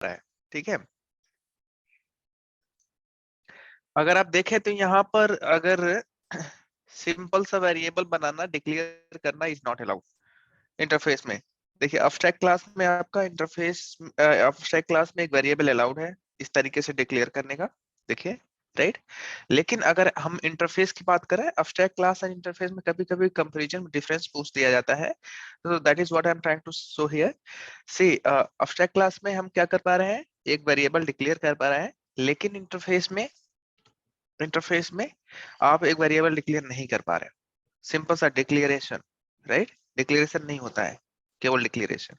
रहा है, ठीक है। अगर आप देखें तो यहाँ पर अगर सिंपल सा वेरिएबल बनाना, डिक्लेयर करना इज नॉट अलाउड इंटरफेस में। देखिए अब्स्ट्रैक्ट क्लास में आपका इंटरफेस, अब्स्ट्रैक्ट क्लास में एक वेरिएबल अलाउड है इस तरीके से डिक्लेयर करने का, देखिए, राइट। लेकिन अगर हम इंटरफेस की बात करें, अब्स्ट्रैक्ट क्लास एंड इंटरफेस में कभी कभी कंपैरिजन में डिफरेंस पूछ दिया जाता है, तो that is what I am trying to show here. See abstract class में हम क्या कर पा रहे हैं, एक वेरिएबल डिक्लेयर कर पा रहे हैं, लेकिन इंटरफेस में आप एक वेरिएबल डिक्लेयर नहीं कर पा रहे। सिंपल सा डिक्लेरेशन, राइट। डिक्लेरेशन नहीं होता है, केवल डिक्लेरेशन।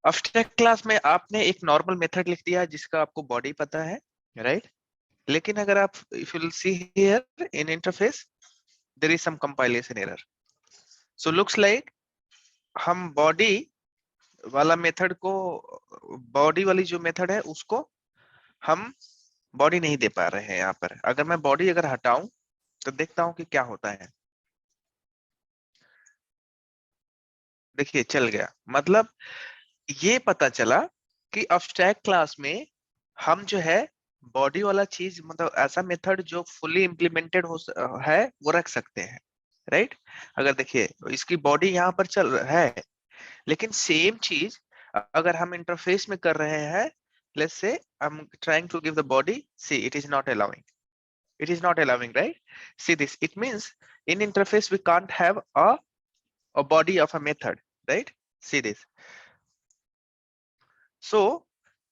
अब्स्ट्रैक्ट क्लास में आपने एक नॉर्मल मेथड लिख दिया जिसका आपको बॉडी पता है, राइट। लेकिन अगर आप, if you will see here in interface, there is some compilation error. So looks like हम बॉडी वाला मेथड को, बॉडी वाली जो मेथड है उसको हम बॉडी नहीं दे पा रहे हैं यहाँ पर। अगर मैं बॉडी अगर हटाऊं तो देखता हूं कि क्या होता है। देखिए चल गया, मतलब ये पता चला कि अब्स्ट्रैक्ट क्लास में हम जो है बॉडी वाला चीज, मतलब ऐसा मेथड जो फुली इम्प्लीमेंटेड है वो रख सकते हैं, राइट। अगर देखिए इसकी बॉडी यहाँ पर चल रहा है, लेकिन सेम चीज अगर हम इंटरफेस में कर रहे हैं, let's say I am trying to give the body, see it is not allowing, it is not allowing, right? See this, it means in interface we can't have a body of a method, right? See this. So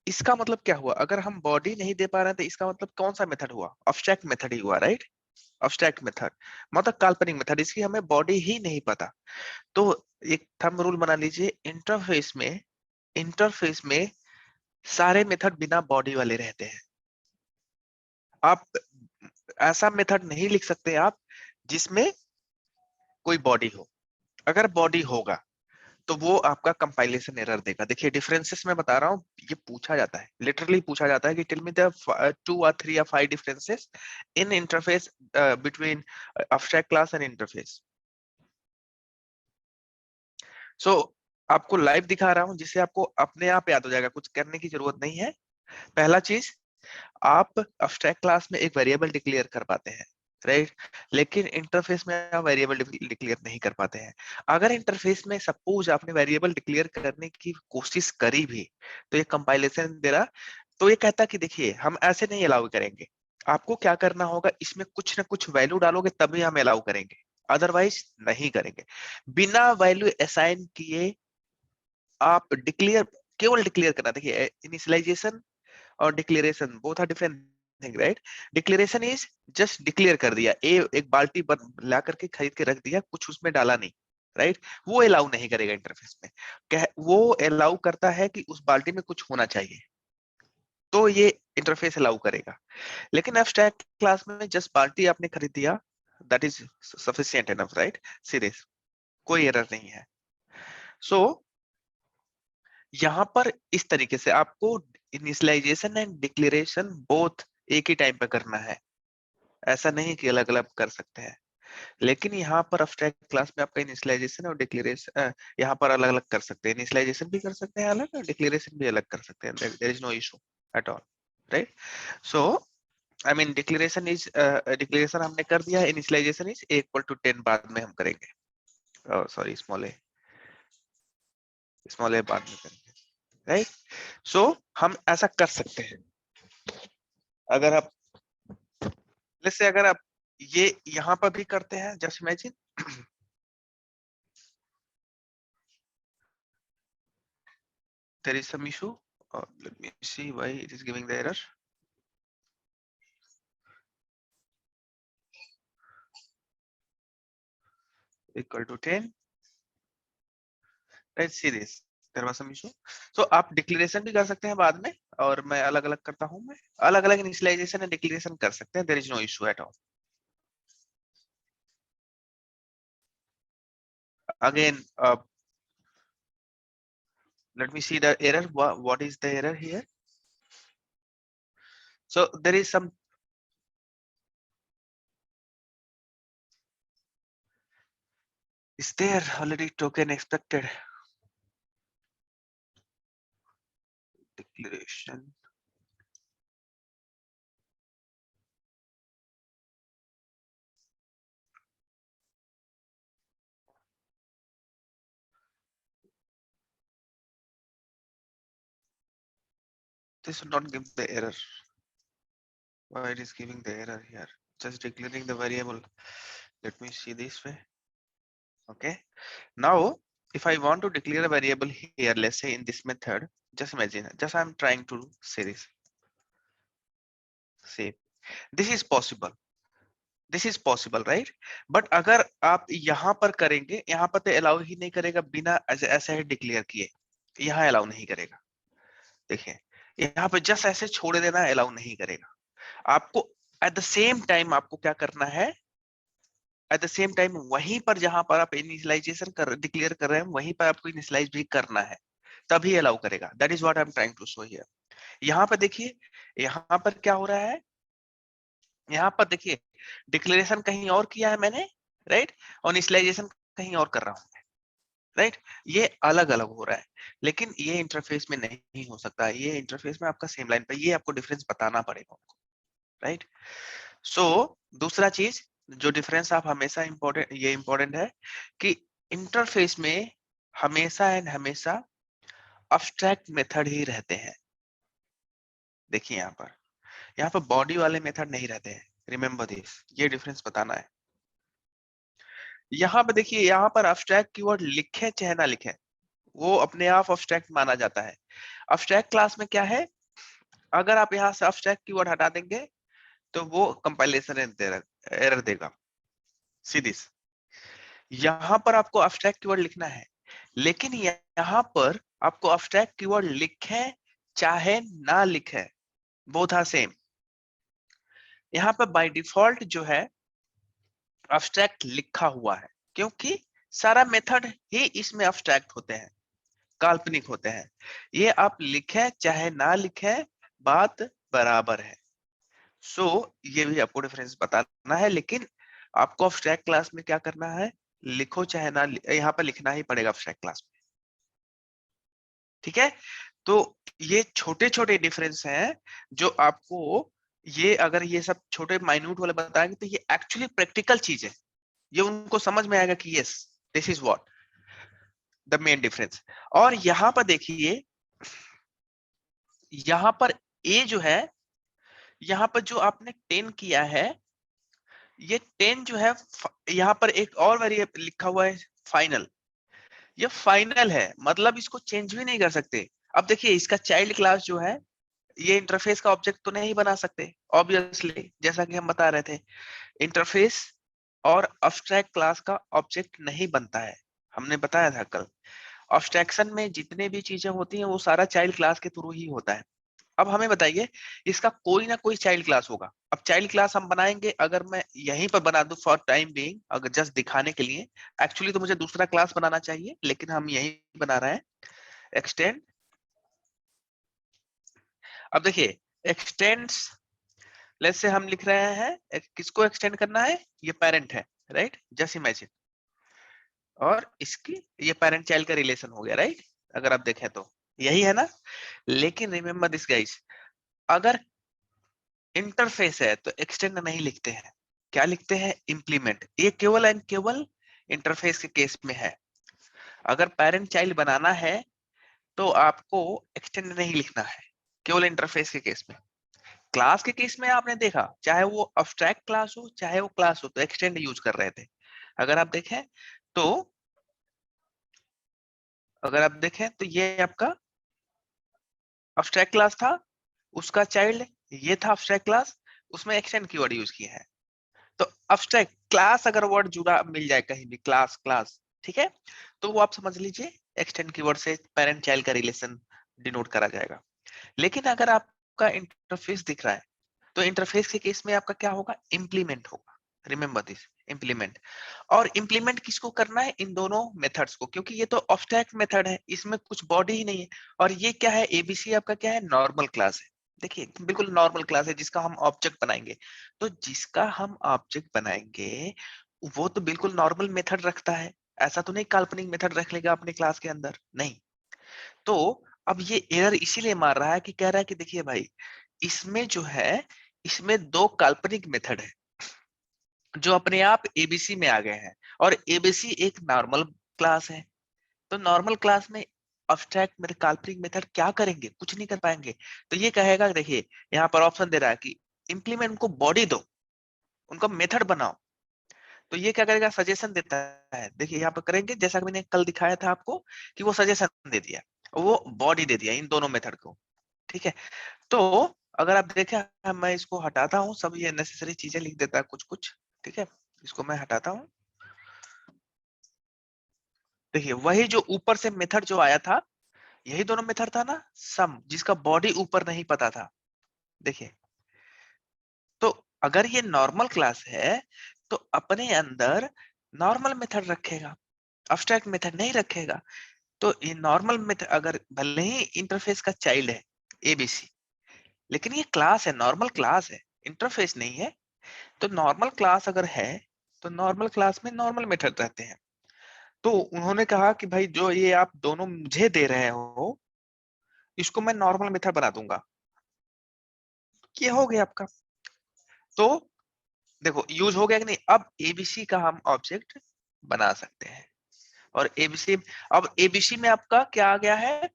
इसका मतलब क्या हुआ, अगर हम body नहीं दे पा रहे हैं तो इसका मतलब कौन सा मेथड हुआ, अब्स्ट्रैक्ट मेथड ही हुआ, राइट। अब्स्ट्रैक्ट मेथड मतलब काल्पनिक मेथड, इसकी हमें बॉडी ही नहीं पता। तो एक थंब रूल बना लीजिए, इंटरफेस में सारे मेथड बिना बॉडी वाले रहते हैं। आप ऐसा मेथड नहीं लिख सकते आप जिसमें कोई बॉडी हो। अगर बॉडी होगा तो वो आपका कंपाइलेशन एरर देगा। देखिए डिफरेंसेस मैं बता रहा हूँ, ये पूछा जाता है, लिटरली पूछा जाता है कि tell me the 2 or 3 or 5 differences in interface between abstract class and interface. So आपको लाइव दिखा रहा हूँ जिससे आपको अपने आप याद हो जाएगा, कुछ करने की जरूरत नहीं है। पहला चीज, आप अब्स्ट्रैक्ट क्लास में एक वेरिएबल डिक्लेयर कर पाते हैं, राइट। लेकिन इंटरफेस में आप वेरिएबल डिक्लेयर नहीं कर पाते हैं। अगर इंटरफेस में सपोज आपने वेरिएबल डिक्लेयर करने की कोशिश करी भी, तो ये कंपाइलेशन दे रहा, तो ये कहता कि देखिए हम ऐसे नहीं अलाउ करेंगे, आपको क्या करना होगा, इसमें कुछ ना कुछ वैल्यू डालोगे तभी हम अलाउ करेंगे, अदरवाइज नहीं करेंगे। बिना वैल्यू असाइन किए आप डिक्लेयर, केवल डिक्लेयर करना। देखिए इनिशियलाइजेशन और declaration both are different thing, right. Declaration is just declare कर दिया, एक बाल्टी ला करके खरीद के रख दिया, कुछ उसमें डाला नहीं, राइट। वो अलाउ नहीं करेगा इंटरफेस में, वो अलाउ करता है कि उस बाल्टी में कुछ होना चाहिए, तो ये इंटरफेस अलाउ करेगा। लेकिन एब्स्ट्रैक्ट क्लास में जस्ट बाल्टी आपने खरीद दिया, that is sufficient enough, right. Serious कोई एरर नहीं है। सो यहाँ पर इस तरीके से आपको इनिशियलाइजेशन एंड डिक्लेरेशन बोथ एक ही टाइम पे करना है, ऐसा नहीं कि अलग अलग कर सकते हैं। लेकिन यहाँ पर अब्स्ट्रैक्ट क्लास में आपका इनिशियलाइजेशन और डिक्लेरेशन यहाँ पर अलग अलग कर सकते हैं, इनिशियलाइजेशन भी कर सकते हैं अलग और डिक्लेरेशन भी अलग कर सकते हैं, there is no issue at all, right. So I mean declaration हमने कर दिया, इनिशियलाइजेशन इज इक्वल टू 10 बाद में हम करेंगे, सॉरी स्मॉल ए बाद में करेंगे, राइट। सो हम ऐसा कर सकते हैं। अगर आप, जैसे अगर आप ये यहाँ पर भी करते हैं, just imagine there is some issue, let me see why it is giving the error. Equal to 10, let's see this, there was some issue. So आप डिक्लेरेशन भी कर सकते हैं बाद में, और मैं अलग अलग करता हूं, मैं अलग अलग इनिशियलाइजेशन एंड डिक्लेरेशन कर सकते हैं, there is no issue at all. Again let me see the error, what is the error here. So there is some, is there already token expected, declaration. This should not give the error. Why it is giving the error here? Just declaring the variable. Let me see this way. Okay. Now, if I want to declare a variable here, let's say in this method, just imagine, just I'm trying to say this. See, this is possible. This is possible right, but अगर आप यहाँ पर करेंगे, यहाँ पर तो allow ही नहीं करेगा बिना ऐसे ही डिक्लेयर किए, यहाँ अलाउ नहीं करेगा। देखिए यहाँ पे जस्ट ऐसे छोड़ देना अलाउ नहीं करेगा। आपको एट द सेम टाइम आपको क्या करना है, एट द सेम टाइम वहीं पर जहां पर आप इनिशियलाइजेशन कर डिक्लेयर कर रहे हैं वहीं पर आपको इनिशियलाइज भी करना है, तभी अलाउ करेगा। That is what I am trying to show here. यहाँ पर देखिए, यहाँ पर क्या हो रहा है, यहाँ पर देखिए डिक्लेरेशन कहीं और किया है मैंने, राइट, और इनिशियलाइजेशन कहीं और कर रहा हूँ, राइट। ये अलग अलग हो रहा है, लेकिन ये इंटरफेस में नहीं हो सकता। ये इंटरफेस में आपका सेम लाइन पे, ये आपको डिफरेंस बताना पड़ेगा, राइट। सो दूसरा चीज जो डिफरेंस आप हमेशा इंपॉर्टेंट, ये इंपॉर्टेंट है कि इंटरफेस में हमेशा एंड हमेशा अब्स्ट्रैक्ट मेथड ही रहते हैं। देखिए यहाँ पर बॉडी वाले मेथड नहीं रहते हैं। रिमेंबर दिस, ये डिफरेंस बताना है। यहाँ पे देखिए, यहाँ पर अब्स्ट्रैक्ट कीवर्ड लिखे चाहे ना लिखे, वो अपने आप अब्स्ट्रैक्ट माना जाता है। अब्स्ट्रैक्ट क्लास में क्या है, अगर आप यहाँ से अब्स्ट्रैक्ट कीवर्ड हटा देंगे तो वो कंपाइलेशन एरर देगा। सी दिस, यहाँ पर आपको अब्स्ट्रैक्ट कीवर्ड लिखना है, लेकिन यहाँ पर आपको अब्स्ट्रैक्ट कीवर्ड लिखे चाहे ना लिखे, बोथ आर सेम। यहाँ पर बाय डिफॉल्ट जो है अब्स्ट्रैक्ट लिखा हुआ है, क्योंकि सारा मेथड ही इसमें अब्स्ट्रैक्ट होते हैं, काल्पनिक होते हैं। ये आप लिखे चाहे ना लिखे बात बराबर है। सो ये भी आपको डिफरेंस बताना है, लेकिन आपको अब्स्ट्रैक्ट क्लास में क्या करना है, लिखो चाहे ना, यहाँ पर लिखना ही पड़ेगा अब्स्ट्रैक्ट क्लास में, ठीक है। तो ये छोटे छोटे डिफरेंस हैं जो आपको, ये अगर ये सब छोटे माइन्यूट वाले बताएंगे तो ये एक्चुअली प्रैक्टिकल चीज है, ये उनको समझ में आएगा कि yes this is what the main difference. और यहाँ पर देखिए, यहाँ पर ए जो है, यहाँ पर जो आपने 10 किया है, ये 10 जो है, यहाँ पर एक और वेरिएबल लिखा हुआ है फाइनल, ये फाइनल है, मतलब इसको चेंज भी नहीं कर सकते। अब देखिए इसका चाइल्ड क्लास जो है, ये इंटरफेस का ऑब्जेक्ट तो नहीं बना सकते ऑब्वियसली, जैसा कि हम बता रहे थे इंटरफेस और अब्स्ट्रैक्ट क्लास का ऑब्जेक्ट नहीं बनता है, हमने बताया था कल। अब्स्ट्रैक्शन में जितने भी चीजें होती हैं वो सारा चाइल्ड क्लास के थ्रू ही होता है। अब हमें बताइए, इसका कोई ना कोई चाइल्ड क्लास होगा। अब चाइल्ड क्लास हम बनाएंगे, अगर मैं यहीं पर बना दूं फॉर टाइम बीइंग, अगर जस्ट दिखाने के लिए, एक्चुअली तो मुझे दूसरा क्लास बनाना चाहिए, लेकिन हम यहीं बना रहे हैं एक्सटेंड। अब देखिए एक्सटेंड्स, लेट्स से हम लिख रहे हैं किसको एक्सटेंड करना है, ये पेरेंट है, राइट, जस्ट इमेजिन, और इसकी ये पेरेंट चाइल्ड का रिलेशन हो गया, राइट, अगर आप देखें तो यही है ना। लेकिन रिमेंबर दिस गाइस, अगर इंटरफेस है तो एक्सटेंड नहीं लिखते हैं, क्या लिखते हैं, इंप्लीमेंट। ये केवल एंड केवल इंटरफेस के केस में है। अगर पेरेंट चाइल्ड बनाना है तो आपको एक्सटेंड नहीं लिखना है, केवल इंटरफेस के केस में। क्लास के केस में आपने देखा, चाहे वो अब्स्ट्रैक्ट क्लास हो चाहे वो क्लास हो, तो एक्सटेंड यूज कर रहे थे। अगर आप देखें तो, अगर आप देखें तो ये आपका अब्स्ट्रैक्ट क्लास था, उसका चाइल्ड ये था अब्स्ट्रैक्ट क्लास, उसमें एक्सटेंड कीवर्ड यूज किए हैं। तो अब्स्ट्रैक्ट क्लास अगर वर्ड जुड़ा मिल जाए कहीं भी, क्लास क्लास, ठीक है, तो वो आप समझ लीजिए एक्सटेंड कीवर्ड से पेरेंट चाइल्ड का रिलेशन डिनोट करा जाएगा। लेकिन अगर आपका इंटरफेस दिख रहा है तो इंटरफेस के केस में आपका क्या होगा, इंप्लीमेंट होगा। Remember this, implement. और इंप्लीमेंट किसको करना है, इन दोनों मेथड्स को, क्योंकि ये तो अब्स्ट्रैक्ट मेथड है, इसमें कुछ बॉडी ही नहीं है। और ये क्या है, एबीसी आपका क्या है, नॉर्मल क्लास है। देखिए बिल्कुल नॉर्मल क्लास है जिसका हम ऑब्जेक्ट बनाएंगे, तो जिसका हम ऑब्जेक्ट बनाएंगे वो तो बिल्कुल नॉर्मल मेथड रखता है, ऐसा तो नहीं काल्पनिक मेथड रख लेगा अपने क्लास के अंदर, नहीं। तो अब ये एरर इसीलिए मार रहा है कि कह रहा है कि देखिए भाई, इसमें जो है, इसमें दो काल्पनिक मेथड है जो अपने आप एबीसी में आ गए हैं, और एबीसी एक नॉर्मल क्लास है। तो नॉर्मल क्लास में अब्स्ट्रैक्ट मेरे काल्पनिक मेथड क्या करेंगे? कुछ नहीं कर पाएंगे। तो ये कहेगा, देखिए यहाँ पर ऑप्शन दे रहा है कि इंप्लीमेंट, उनको बॉडी दो, उनका मेथड बनाओ। तो ये क्या करेगा? सजेशन देता है। देखिए यहाँ पर करेंगे जैसा कि मैंने कल दिखाया था आपको कि वो सजेशन दे दिया, वो बॉडी दे दिया इन दोनों मेथड को। ठीक है, तो अगर आप देखें, मैं इसको हटाता हूँ, सब ये नेसेसरी चीजें लिख देता है कुछ कुछ। ठीक है, इसको मैं हटाता हूँ। देखिए वही जो ऊपर से मेथड जो आया था, यही दोनों मेथड था ना, सम, जिसका बॉडी ऊपर नहीं पता था। देखिए, तो अगर ये नॉर्मल क्लास है तो अपने अंदर नॉर्मल मेथड रखेगा, अब्स्ट्रैक्ट मेथड नहीं रखेगा। तो ये नॉर्मल मेथड अगर भले ही इंटरफेस का चाइल्ड है एबीसी, लेकिन ये क्लास है, नॉर्मल क्लास है, इंटरफेस नहीं है। तो नॉर्मल क्लास अगर है तो नॉर्मल क्लास में नॉर्मल मेथड रहते हैं। तो उन्होंने कहा कि भाई जो ये आप दोनों मुझे दे रहे हो, इसको मैं नॉर्मल मेथड बना दूंगा। ये हो गया आपका। तो देखो यूज हो गया कि नहीं? अब एबीसी का हम ऑब्जेक्ट बना सकते हैं। और एबीसी, अब एबीसी में आपका क्या आ गया है?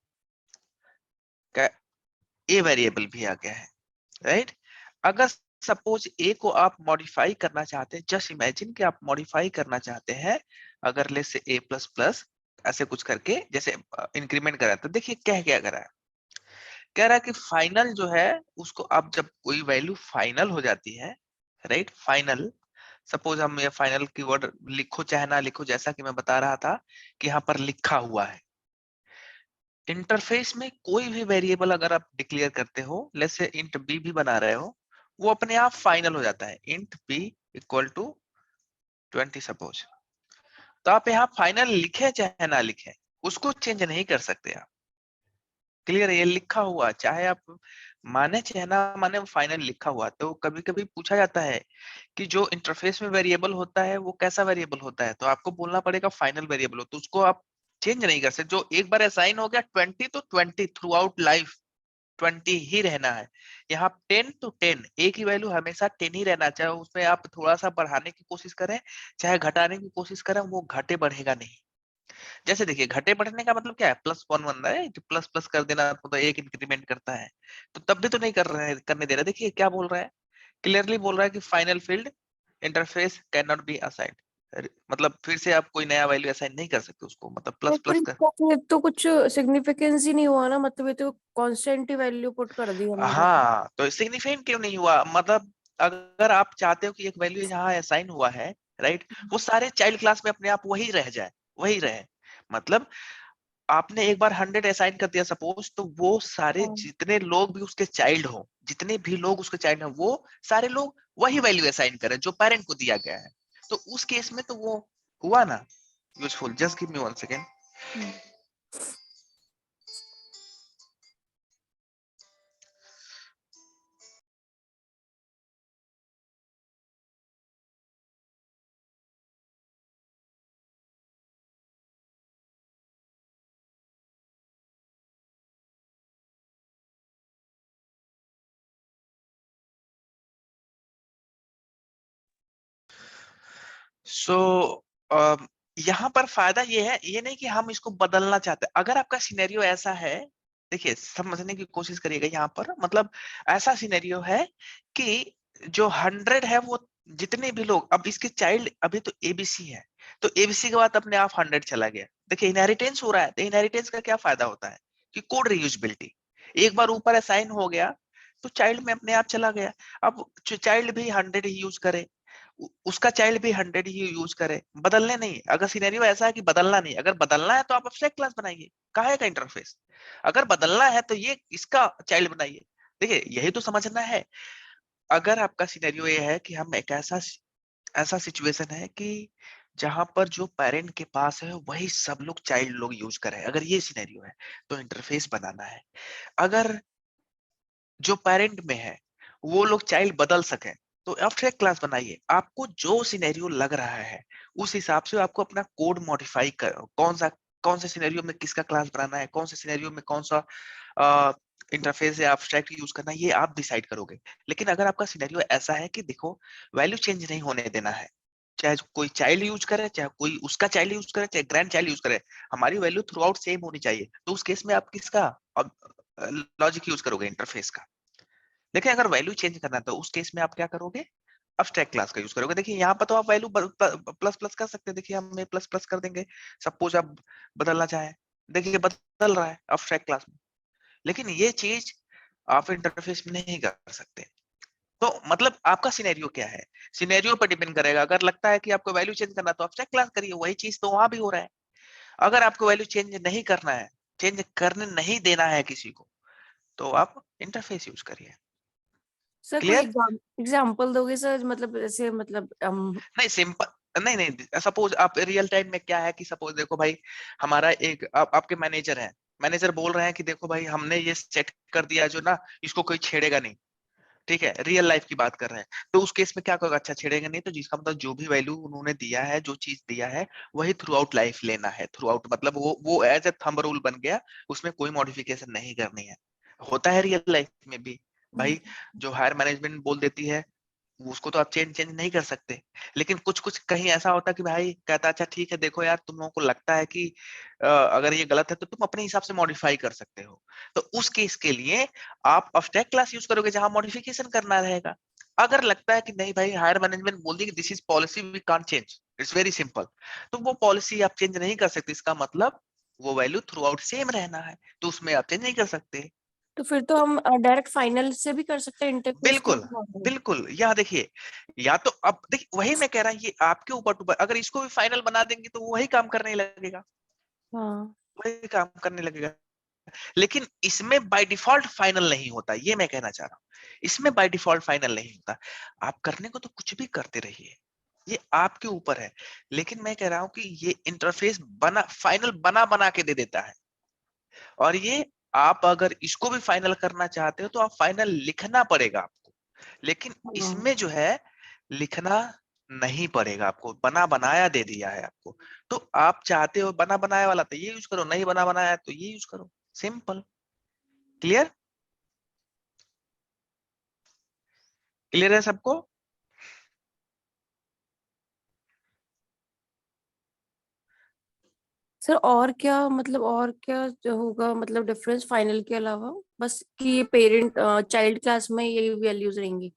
ए वेरिएबल भी आ गया है, राइट? अगर सपोज ए को आप मॉडिफाई करना चाहते हैं, जस्ट इमेजिन कि आप मॉडिफाई करना चाहते हैं, अगर ले से ए प्लस प्लस ऐसे कुछ करके जैसे इंक्रीमेंट करा, तो देखिए क्या क्या करा है। कह रहा है कि फाइनल जो है उसको, आप जब कोई वैल्यू फाइनल हो जाती है, राइट, फाइनल, सपोज हम ये फाइनल कीवर्ड लिखो चाहे ना लिखो, जैसा कि मैं बता रहा था कि यहाँ पर लिखा हुआ है। इंटरफेस में कोई भी वेरिएबल अगर आप डिक्लेयर करते हो, जैसे इंट बी भी बना रहे हो, वो अपने आप फाइनल हो जाता है। Int b equal to 20 suppose, तो आप यहाँ फाइनल लिखे चाहे ना लिखे, उसको चेंज नहीं कर सकते आप। क्लियर है? ये लिखा हुआ, चाहे आप माने चाहे ना माने, वो फाइनल लिखा हुआ। तो कभी कभी पूछा जाता है कि जो इंटरफेस में वेरिएबल होता है वो कैसा वेरिएबल होता है, तो आपको बोलना पड़ेगा फाइनल वेरिएबल हो, तो उसको आप चेंज नहीं कर सकते। जो एक बार असाइन हो गया 20 तो 20 थ्रू आउट लाइफ 20 ही रहना है। यहाँ 10 तो 10, एक ही वैल्यू हमेशा 10 ही रहना, चाहे उसमें आप थोड़ा सा बढ़ाने की कोशिश करें चाहे घटाने की कोशिश करें, वो घटे बढ़ेगा नहीं। जैसे देखिए, घटे बढ़ने का मतलब क्या है? प्लस वन बन रहा है, प्लस प्लस कर देना तो एक इंक्रीमेंट करता है। तो तब भी तो नहीं कर रहे, करने दे रहा। देखिए क्या बोल रहा है, क्लियरली बोल रहा है कि final field interface can not be assigned, मतलब फिर से आप कोई नया वैल्यू असाइन नहीं कर सकते उसको, मतलब प्लस पर प्लस कर। इसका फिर तो कुछ सिग्निफिकेंस ही नहीं हुआ ना, मतलब ये तो कांस्टेंट ही वैल्यू पुट कर दी हमेशा। हाँ, तो सिग्निफिकेंट क्यों नहीं हुआ? मतलब अगर आप चाहते हो कि एक वैल्यू यहाँ असाइन हुआ है, राइट, वो सारे चाइल्ड क्लास में अपने आप वही रह जाए, वही रहे। मतलब आपने एक बार 100 असाइन कर दिया सपोज, तो वो सारे हाँ। जितने लोग भी उसके चाइल्ड हो, जितने भी लोग उसके चाइल्ड हो, वो सारे लोग वही वैल्यू असाइन करें जो पेरेंट को दिया गया है। तो उस केस में तो वो हुआ ना useful. Just give me 1 second. Hmm. So यहाँ पर फायदा ये है, ये नहीं कि हम इसको बदलना चाहते। अगर आपका सिनेरियो ऐसा है, देखिए समझने की कोशिश करिएगा यहाँ पर, मतलब ऐसा सिनेरियो है कि जो 100 है वो जितने भी लोग, अब इसके चाइल्ड अभी तो एबीसी है, तो एबीसी के बाद अपने आप 100 चला गया। देखिए इनहेरिटेंस हो रहा है, तो इनहेरिटेंस का क्या फायदा होता है कि कोड रीयूजेबिलिटी। एक बार ऊपर असाइन हो गया तो चाइल्ड में अपने आप चला गया। अब चाइल्ड भी 100 ही यूज करे, उसका चाइल्ड भी 100 ही यूज करे, बदलने नहीं। अगर सिनेरियो ऐसा है कि बदलना नहीं, अगर बदलना है तो आप एब्स्ट्रैक्ट क्लास बनाइए, काहे का इंटरफेस? अगर बदलना है तो ये इसका चाइल्ड बनाइए। देखिए यही तो समझना है। अगर आपका सिनेरियो ये है कि हम एक ऐसा ऐसा सिचुएशन है कि जहां पर जो पेरेंट के पास है वही सब लोग चाइल्ड लोग यूज करें, अगर ये सिनेरियो है तो इंटरफेस बनाना है। अगर जो पेरेंट में है वो लोग चाइल्ड बदल सके, तो एब्स्ट्रैक्ट क्लास बनाइए। आपको जो सिनेरियो लग रहा है उस हिसाब से आपको अपना कोड मॉडिफाई कर, कौन सा कौन से सिनेरियो में किसका क्लास बनाना है, कौन से सिनेरियो में कौन सा इंटरफेस या एब्स्ट्रैक्ट यूज करना है, ये आप डिसाइड करोगे। लेकिन अगर आपका सिनेरियो ऐसा है कि देखो वैल्यू चेंज नहीं होने देना है, चाहे कोई चाइल्ड यूज करे, चाहे कोई उसका चाइल्ड यूज करे, चाहे ग्रैंड चाइल्ड यूज करे, हमारी वैल्यू थ्रू आउट सेम होनी चाहिए, तो उस केस में आप किसका लॉजिक यूज करोगे, इंटरफेस का। लेकिन अगर वैल्यू चेंज करना है तो उस केस में आप क्या करोगे, अब्स्ट्रैक्ट क्लास का यूज करोगे। देखिए यहाँ पर तो आप वैल्यू प्लस प्लस कर सकते हैं, देखिए हम प्लस प्लस कर देंगे, सपोज आप बदलना चाहें, देखिए बदल रहा है अब्स्ट्रैक्ट क्लास में। लेकिन ये चीज आप इंटरफेस में नहीं कर सकते। तो मतलब आपका सिनेरियो क्या है, सिनेरियो पर डिपेंड करेगा। अगर लगता है कि आपको वैल्यू चेंज करना है तो अब्स्ट्रैक्ट क्लास करिए, वही चीज तो वहां भी हो रहा है। अगर आपको वैल्यू चेंज नहीं करना है, चेंज करने नहीं देना है किसी को, तो आप इंटरफेस यूज करिए। सर कोई क्लियर? एग्जांपल दोगे सर, मतलब ऐसे मतलब नहीं सिंपल नहीं नहीं, सपोज आप रियल टाइम में क्या है कि सपोज देखो भाई, हमारा एक आपके मैनेजर है, मैनेजर बोल रहे हैं कि देखो भाई हमने ये सेट कर दिया जो ना, इसको कोई छेड़ेगा नहीं। ठीक है, रियल लाइफ की बात कर रहे हैं, तो उस केस में क्या करोगे, अच्छा छेड़ेगा नहीं, तो जिसका मतलब जो भी वैल्यू उन्होंने दिया है, जो चीज दिया है, वही थ्रू आउट लाइफ लेना है। थ्रू आउट मतलब वो एज ए थंब रूल बन गया, उसमें कोई मॉडिफिकेशन नहीं करनी है। होता है रियल लाइफ में भी भाई, जो हायर मैनेजमेंट बोल देती है उसको तो आप चेंज चेंज नहीं कर सकते। लेकिन कुछ कुछ कहीं ऐसा होता है कि भाई कहता अच्छा ठीक है, देखो यार तुम लोगों को लगता है कि अगर ये गलत है तो तुम अपने हिसाब से मॉडिफाई कर सकते हो, तो उस केस के लिए आप अब्स्ट्रैक्ट क्लास यूज करोगे जहां मॉडिफिकेशन करना रहेगा। अगर लगता है कि नहीं भाई हायर मैनेजमेंट बोल दी कि this is policy we can't change, it's very simple, तो वो पॉलिसी आप चेंज नहीं कर सकते, इसका मतलब वो वैल्यू थ्रू आउट सेम रहना है, तो उसमें आप चेंज नहीं कर सकते। तो फिर तो हम डायरेक्ट फाइनल से भी कर सकते हैं इंटरफेस के बिल्कुल लिए। बिल्कुल, यह देखिए, या तो अब देखिए वही मैं कह रहा हूँ, ये आपके ऊपर टूपर, अगर इसको भी फाइनल बना देंगे तो वही काम करने लगेगा, हाँ वही काम करने लगेगा। लेकिन इसमें बाय डिफॉल्ट फाइनल नहीं होता, ये मैं कहना चाह रहा हूँ, इसमें बाय डिफॉल्ट फाइनल नहीं होता। आप करने को तो कुछ भी करते रहिए, ये आपके ऊपर है। लेकिन मैं कह रहा हूँ कि ये इंटरफेस बना फाइनल बना बना के दे देता है, और ये आप अगर इसको भी फाइनल करना चाहते हो तो आप फाइनल लिखना पड़ेगा आपको। लेकिन हाँ। इसमें जो है लिखना नहीं पड़ेगा आपको, बना बनाया दे दिया है आपको। तो आप चाहते हो बना बनाया वाला तो ये यूज करो, नहीं बना बनाया तो ये यूज करो, सिंपल। क्लियर? क्लियर है सबको? सर और क्या, मतलब और क्या जो होगा, मतलब डिफरेंस फाइनल के अलावा, बस कि ये पेरेंट चाइल्ड क्लास में यही वैल्यूज रहेंगी।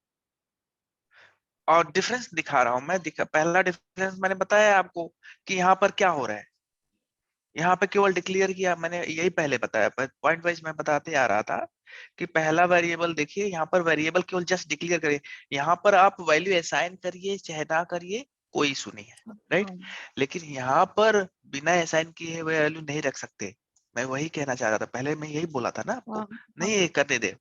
और डिफरेंस दिखा रहा हूं मैं, पहला डिफरेंस मैंने बताया आपको कि यहाँ पर क्या हो रहा है, यहाँ पे केवल डिक्लेयर किया मैंने, यही पहले बताया, पॉइंट वाइज मैं बताते आ रहा था कि पहला वेरिएबल देखिए, यहाँ पर वेरिएबल केवल जस्ट डिक्लेयर करिए, यहाँ पर आप वैल्यू असाइन करिए चाहे ना करिए कोई इशू नहीं है, राइट। हाँ लेकिन यहाँ पर बिना असाइन किए वैल्यू नहीं रख सकते, मैं वही कहना चाह रहा था, पहले मैं यही बोला था ना हाँ आपको, नहीं हाँ। ये करने दे,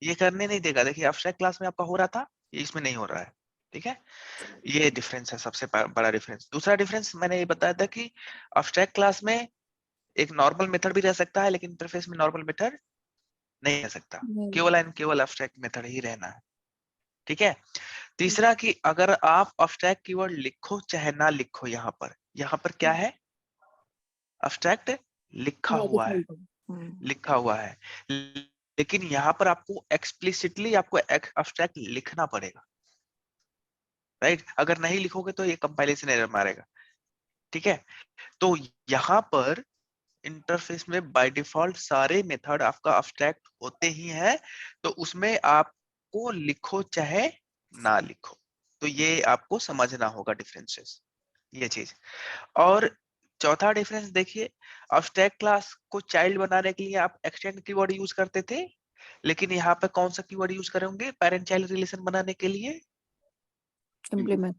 ये करने नहीं देगा। देखिए अब्स्ट्रैक्ट क्लास में आपका हो रहा था, ये इसमें नहीं हो रहा है, ठीक है। ये डिफरेंस है, सबसे बड़ा डिफरेंस। दूसरा डिफरेंस मैंने ये बताया था कि अब्स्ट्रैक्ट क्लास में एक नॉर्मल मेथड भी रह सकता है, लेकिन इंटरफेस में नॉर्मल मेथड नहीं रह सकता, नहीं। केवल एंड केवल अब्स्ट्रैक्ट मेथड ही रहना है, ठीक है। तीसरा कि अगर आप अब्स्ट्रैक्ट कीवर्ड लिखो चाहे ना लिखो, यहाँ पर क्या है, अब्स्ट्रैक्ट लिखा बाय हुआ है, डिफॉल्ट। हम्म। लिखा हुआ है। लेकिन यहाँ पर आपको एक्सप्लिसिटली आपको अब्स्ट्रैक्ट लिखना पड़ेगा, राइट। अगर नहीं लिखोगे तो ये कंपाइलेशन एरर मारेगा, ठीक है। तो यहाँ पर इंटरफेस में बाय डिफॉल्ट सारे मेथड आपका अब्स्ट्रैक्ट होते ही हैं, तो उसमें आपको लिखो चाहे ना लिखो, तो ये आपको समझना होगा डिफरेंसेस, ये चीज। और चौथा डिफरेंस देखिए, अब्स्ट्रैक्ट क्लास को चाइल्ड बनाने के लिए आप एक्सटेंड कीवर्ड यूज करते थे, लेकिन यहाँ पे कौन सा कीवर्ड यूज करेंगे पेरेंट चाइल्ड रिलेशन बनाने के लिए, इम्प्लीमेंट।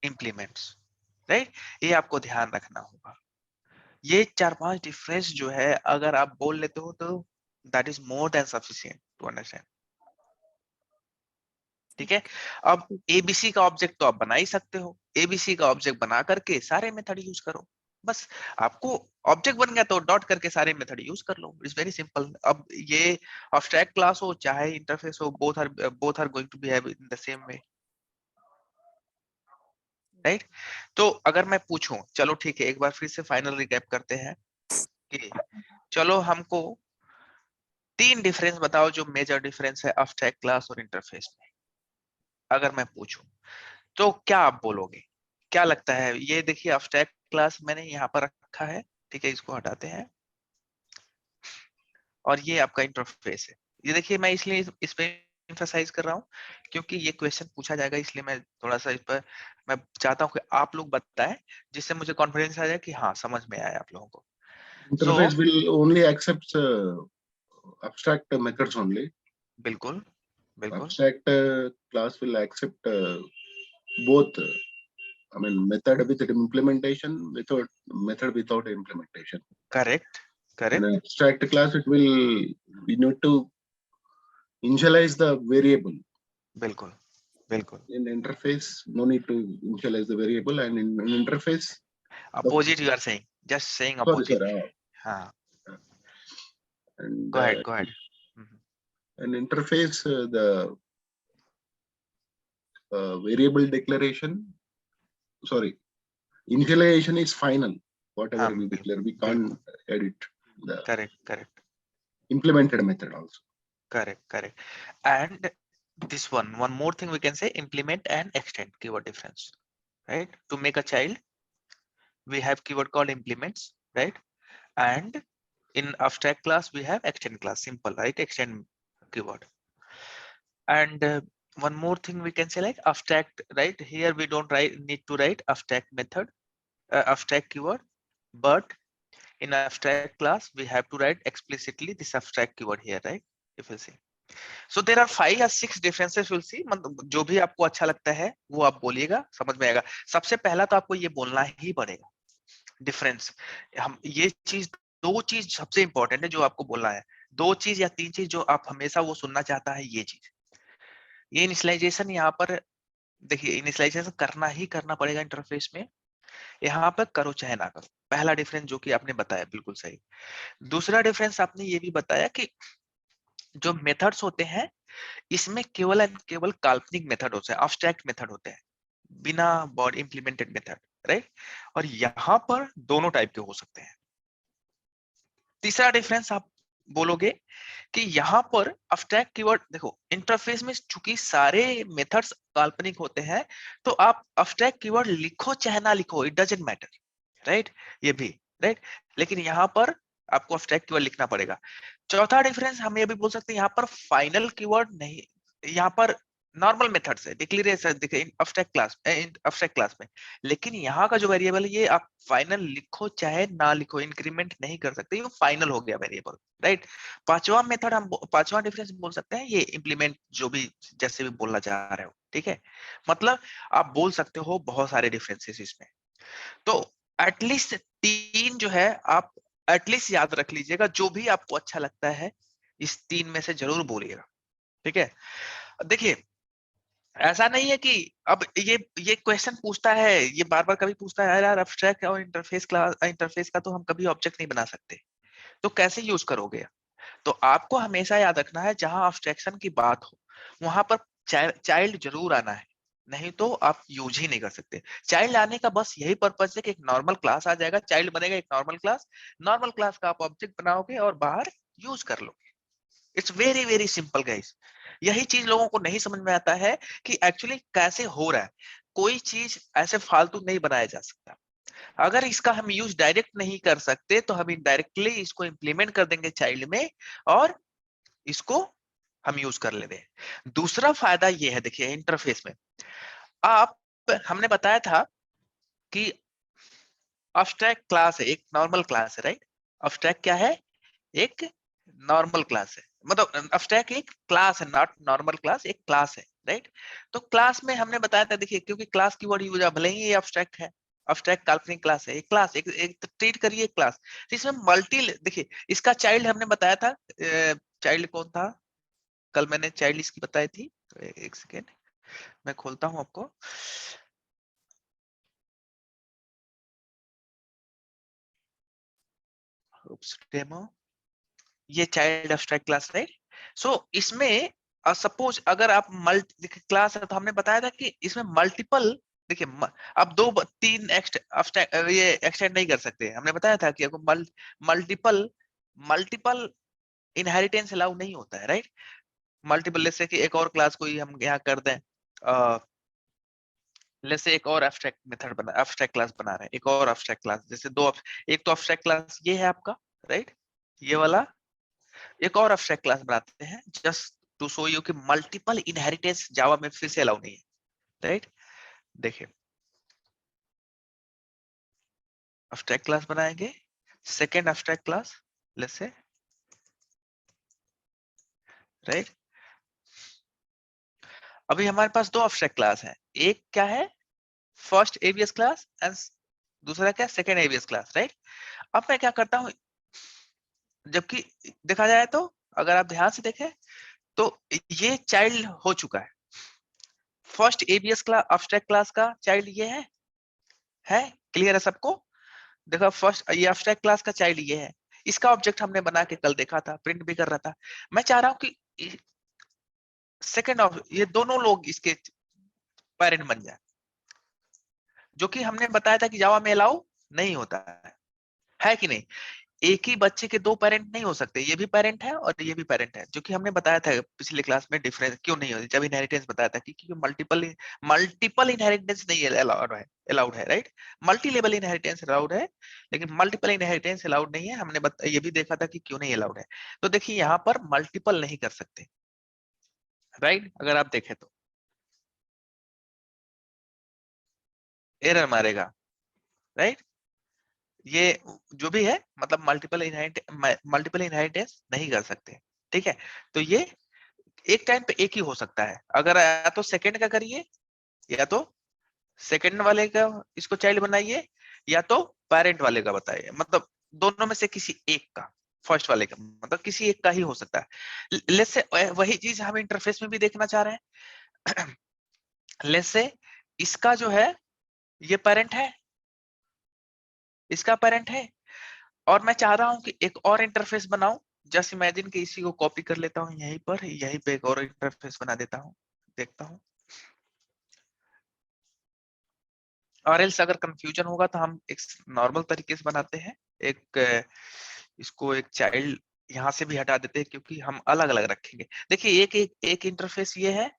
Implements, right. ये आपको ध्यान रखना होगा। ये 4-5 डिफरेंस जो है अगर आप बोल लेते हो तो that is more than sufficient to understand, ठीक है। अब एबीसी का ऑब्जेक्ट तो आप बना ही सकते हो, एबीसी का ऑब्जेक्ट बना करके सारे मेथड यूज करो, बस। आपको ऑब्जेक्ट बन गया तो डॉट करके सारे मेथड यूज कर लो, इट्स वेरी सिंपल। अब ये अब्स्ट्रैक्ट क्लास हो चाहे इंटरफेस हो, both are going to behave in the same way, right. तो अगर मैं पूछूं, चलो ठीक है, एक बार फिर से फाइनल रिकैप करते हैं कि चलो हमको 3 डिफरेंस बताओ जो मेजर डिफरेंस है अब्स्ट्रैक्ट क्लास और इंटरफेस में। अगर मैं पूछूं तो क्या आप बोलोगे, क्या लगता है? ये देखिए अब्स्ट्रैक्ट क्लास मैंने यहाँ पर रखा है, ठीक है, इसको हटाते हैं, और ये आपका इंटरफेस है। ये देखिए मैं इसलिए इस पे एम्फसाइज कर रहा हूँ क्योंकि ये क्वेश्चन पूछा जाएगा, इसलिए मैं थोड़ा सा इस पर मैं चाहता हूँ कि आप लोग बताएं, जिससे मुझे कॉन्फिडेंस आ जाए कि हाँ समझ में आया आप लोगों को। Interface will only accept abstract methods only. बिल्कुल बिल्कुल Abstract class will accept both. I mean, method with implementation, method without implementation. Correct In correct an abstract class, we need to initialize the variable. बिल्कुल बिल्कुल। In interface, no need to initialize the variable, and in interface, opposite you are saying, just saying sorry, sir, opposite. हाँ, and go ahead go ahead. an interface, the variable declaration, sorry, initialization is final. Whatever हाँ we declare, we can't edit the correct correct implemented method also. correct correct and this one more thing we can say, implement and extend keyword difference, right? To make a child we have keyword called implements, right? And in abstract class we have extend class, simple, right? Extend keyword. And one more thing we can say, like abstract, right? Here we don't need to write abstract method, abstract keyword, but in abstract class we have to write explicitly this abstract keyword here, right? If you see, so there are 5 or 6 differences we'll see, मतलब जो भी आपको अच्छा लगता है वो आप बोलिएगा, समझ में आएगा। सबसे पहला तो आपको ये बोलना ही पड़ेगा डिफरेंस। हम ये चीज, 2 चीज सबसे इंपॉर्टेंट है जो आपको बोलना है, 2 चीज या 3 चीज जो आप हमेशा वो सुनना चाहता है, ये चीज, ये इनिशियलाइजेशन यहाँ पर देखिए, इनिशियलाइजेशन करना ही करना पड़ेगा इंटरफेस में, यहाँ पर करो चाहे ना करो। पहला डिफरेंस जो कि आपने बताया बिल्कुल सही। दूसरा डिफरेंस आपने ये भी बताया कि जो मेथड्स होते हैं इसमें केवल एंड केवल काल्पनिक मेथड होते हैं, अब्स्ट्रैक्ट मेथड होते हैं, बिना बॉडी इंप्लीमेंटेड मेथड, राइट? और यहाँ पर दोनों टाइप के हो सकते हैं। तीसरा डिफरेंस आप बोलोगे कि यहाँ पर अब्स्ट्रैक्ट कीवर्ड, देखो इंटरफेस में चूंकि सारे मेथड्स काल्पनिक होते हैं तो आप अब्स्ट्रैक्ट कीवर्ड लिखो चाहे ना लिखो, इट डजंट मैटर, राइट? ये भी राइट, लेकिन यहाँ पर आपको अब्स्ट्रैक्ट कीवर्ड लिखना पड़ेगा। चौथा डिफरेंस हम ये भी बोल सकते हैं, यहाँ पर फाइनल कीवर्ड नहीं, यहाँ पर नॉर्मल मेथड्स है, डिक्लेरेशन देखिए अब्स्ट्रैक्ट क्लास में, लेकिन यहाँ का जो वेरिएबल है ये आप फाइनल लिखो चाहे ना लिखो, इंक्रीमेंट नहीं कर सकते, ये फाइनल हो गया वेरिएबल, राइट? पांचवा मेथड हम, पांचवा डिफरेंस बोल सकते हैं ये इंप्लीमेंट, जो भी जैसे भी बोलना चाह रहे हो, ठीक है? मतलब आप बोल सकते हो बहुत सारे डिफरेंसेस इसमें। तो एटलीस्ट 3 जो है आप एटलीस्ट याद रख लीजिएगा, जो भी आपको अच्छा लगता है इस 3 में से जरूर बोलिएगा, ठीक है? देखिए ऐसा नहीं है कि अब ये क्वेश्चन पूछता है, ये बार बार कभी पूछता है यार अब्स्ट्रैक्ट और इंटरफेस क्लास, इंटरफेस का तो हम कभी ऑब्जेक्ट नहीं बना सकते, तो कैसे यूज करोगे? तो आपको हमेशा याद रखना है जहां अब्स्ट्रैक्शन की बात हो वहां पर चाइल्ड जरूर आना है, नहीं तो आप यूज ही नहीं कर सकते। चाइल्ड आने का बस यही पर्पज है कि एक नॉर्मल क्लास आ जाएगा, चाइल्ड बनेगा एक नॉर्मल क्लास का आप ऑब्जेक्ट बनाओगे और बाहर यूज कर लोगे। It's very very simple guys. यही चीज लोगों को नहीं समझ में आता है कि एक्चुअली कैसे हो रहा है। कोई चीज ऐसे फालतू नहीं बनाया जा सकता। अगर इसका हम यूज डायरेक्ट नहीं कर सकते तो हम इनडायरेक्टली इसको इंप्लीमेंट कर देंगे चाइल्ड में और इसको हम यूज कर लेते हैं। दूसरा फायदा ये है, देखिए इंटरफेस में आप, हमने बताया था कि अब्स्ट्रैक्ट क्लास है, एक नॉर्मल क्लास है, राइट? अब्स्ट्रैक्ट क्या है? एक नॉर्मल क्लास है, मतलब अब्स्ट्रैक्ट एक क्लास है, नॉट नॉर्मल क्लास, एक क्लास है, राइट? तो क्लास में हमने बताया था, देखिए क्योंकि क्लास की वर्ड यूज है, भले ही ये अब्स्ट्रैक्ट है, अब्स्ट्रैक्ट काल्पनिक क्लास है, एक क्लास, एक ट्रीट करिए क्लास, तो इसमें मल्टी, देखिए इसका चाइल्ड हमने बताया था, चाइल्ड कौन था? कल मैंने चाइल्ड इसकी बताई थी, एक सेकेंड मैं खोलता हूं आपको। डेमो, ये चाइल्ड अब्स्ट्रैक्ट क्लास, राइट? सो इसमें सपोज अगर आप मल्टी क्लास है तो हमने बताया था कि इसमें मल्टीपल देखिए अब तीन ये एक्सटेंड नहीं कर सकते। हमने बताया था कि आपको मल्टीपल मल्टीपल इनहेरिटेंस अलाउ नहीं होता है, राइट। मल्टीपल जैसे कि एक और क्लास कोई हम यहाँ कर दें, जैसे एक और एब्स्ट्रैक्ट क्लास बना रहे हैं, एक और एब्स्ट्रैक्ट क्लास, जैसे एक तो एब्स्ट्रैक्ट क्लास ये है आपका, राइट, ये वाला। एक और एब्स्ट्रैक्ट क्लास बनाते हैं जस्ट टू शो यू कि मल्टीपल इनहेरिटेंस जावा में फिर से अलाउ नहीं है, राइट। देखिए एब्स्ट्रैक्ट क्लास बनाएंगे, second abstract class let's say, right. अभी हमारे पास दो एब्स्ट्रैक्ट क्लास है, एक क्या है फर्स्ट एबीएस क्लास एंड दूसरा क्या सेकेंड एबीएस क्लास, राइट। अब मैं क्या करता हूं, जबकि देखा जाए तो अगर आप ध्यान से देखें तो ये चाइल्ड हो चुका है, first ABS class abstract class का चाइल्ड ये है क्लियर है सबको। देखो फर्स्ट ये एब्स्ट्रैक्ट क्लास का चाइल्ड ये है, इसका ऑब्जेक्ट हमने बना के कल देखा था, प्रिंट भी कर रहा था। मैं चाह रहा हूं कि सेकेंड ये दोनों लोग इसके पेरेंट बन जाए, जो कि हमने बताया था कि जावा में अलाउ नहीं होता है कि नहीं। एक ही बच्चे के दो पेरेंट नहीं हो सकते, ये भी पेरेंट है और ये भी पेरेंट है, जो कि हमने बताया था पिछले क्लास में डिफरेंस क्यों नहीं होती जब इनहेरिटेंस बताया था कि क्योंकि मल्टीपल इनहेरिटेंस नहीं अलाउड है, right. Multi level inheritance allowed है लेकिन मल्टीपल इनहेरिटेंस अलाउड नहीं है, हमने ये भी देखा था कि क्यों नहीं अलाउड है। तो देखिए यहाँ पर मल्टीपल नहीं कर सकते, राइट। अगर आप देखें तो एरर मारेगा, राइट। ये जो भी है मतलब मल्टीपल इनहेरिटेंस नहीं कर सकते, ठीक है। तो ये एक टाइम पे एक ही हो सकता है, अगर या तो सेकंड का करिए या तो सेकंड वाले का इसको चाइल्ड बनाइए या तो पेरेंट वाले का बताइए, मतलब दोनों में से किसी एक का, फर्स्ट वाले का मतलब किसी एक का ही हो सकता है। लेट्स से वही चीज हम इंटरफेस में भी देखना चाह रहे हैं। लेट्स से इसका जो है ये पेरेंट है, इसका पेरेंट है, और मैं चाह रहा हूं कि एक और इंटरफेस बनाऊं। जस्ट इमेजिन कि इसी को कॉपी कर लेता हूं यहीं पे एक और इंटरफेस बना देता हूं, देखता हूं। और एल्स अगर कंफ्यूजन होगा तो हम एक नॉर्मल तरीके से बनाते हैं, इसको एक चाइल्ड यहाँ से भी हटा देते हैं क्योंकि हम अलग अलग रखेंगे। देखिए एक इंटरफेस ये है,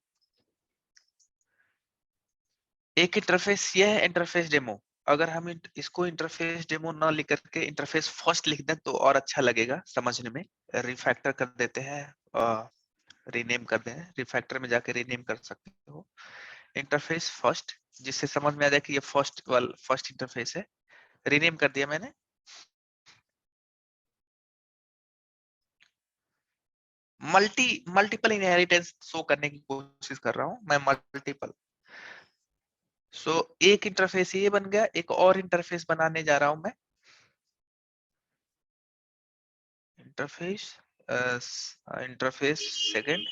एक इंटरफेस ये है इंटरफेस डेमो। अगर हम इसको इंटरफेस डेमो ना लिख करके इंटरफेस फर्स्ट लिख दें तो और अच्छा लगेगा समझने में। रिफैक्टर कर देते हैं, रीनेम कर दें, रिफैक्टर में जाके रीनेम कर सकते हो इंटरफेस फर्स्ट, जिससे समझ में आ जाए कि ये फर्स्ट इंटरफेस है। रीनेम कर दिया मैंने। मल्टीपल इनहेरिटेंस शो करने की कोशिश कर रहा हूं मैं, मल्टीपल। सो एक इंटरफेस ये बन गया, एक और इंटरफेस बनाने जा रहा हूं मैं। Interface second.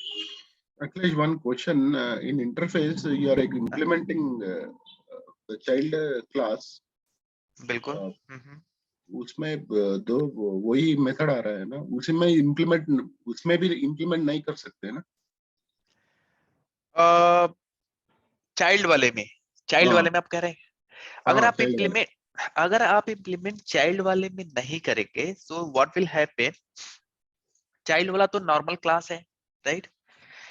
Actually, one question in interface, you are implementing the child class. बिल्कुल। उसमें दो वही मेथड आ रहा है ना, उसमें भी इम्प्लीमेंट नहीं कर सकते ना। चाइल्ड वाले में आप कह रहे हैं, अगर हाँ, आप child वाले। इम्प्लीमेंट चाइल्ड वाले में नहीं करेंगे so what will happen, child वाला तो नॉर्मल क्लास है, राइट।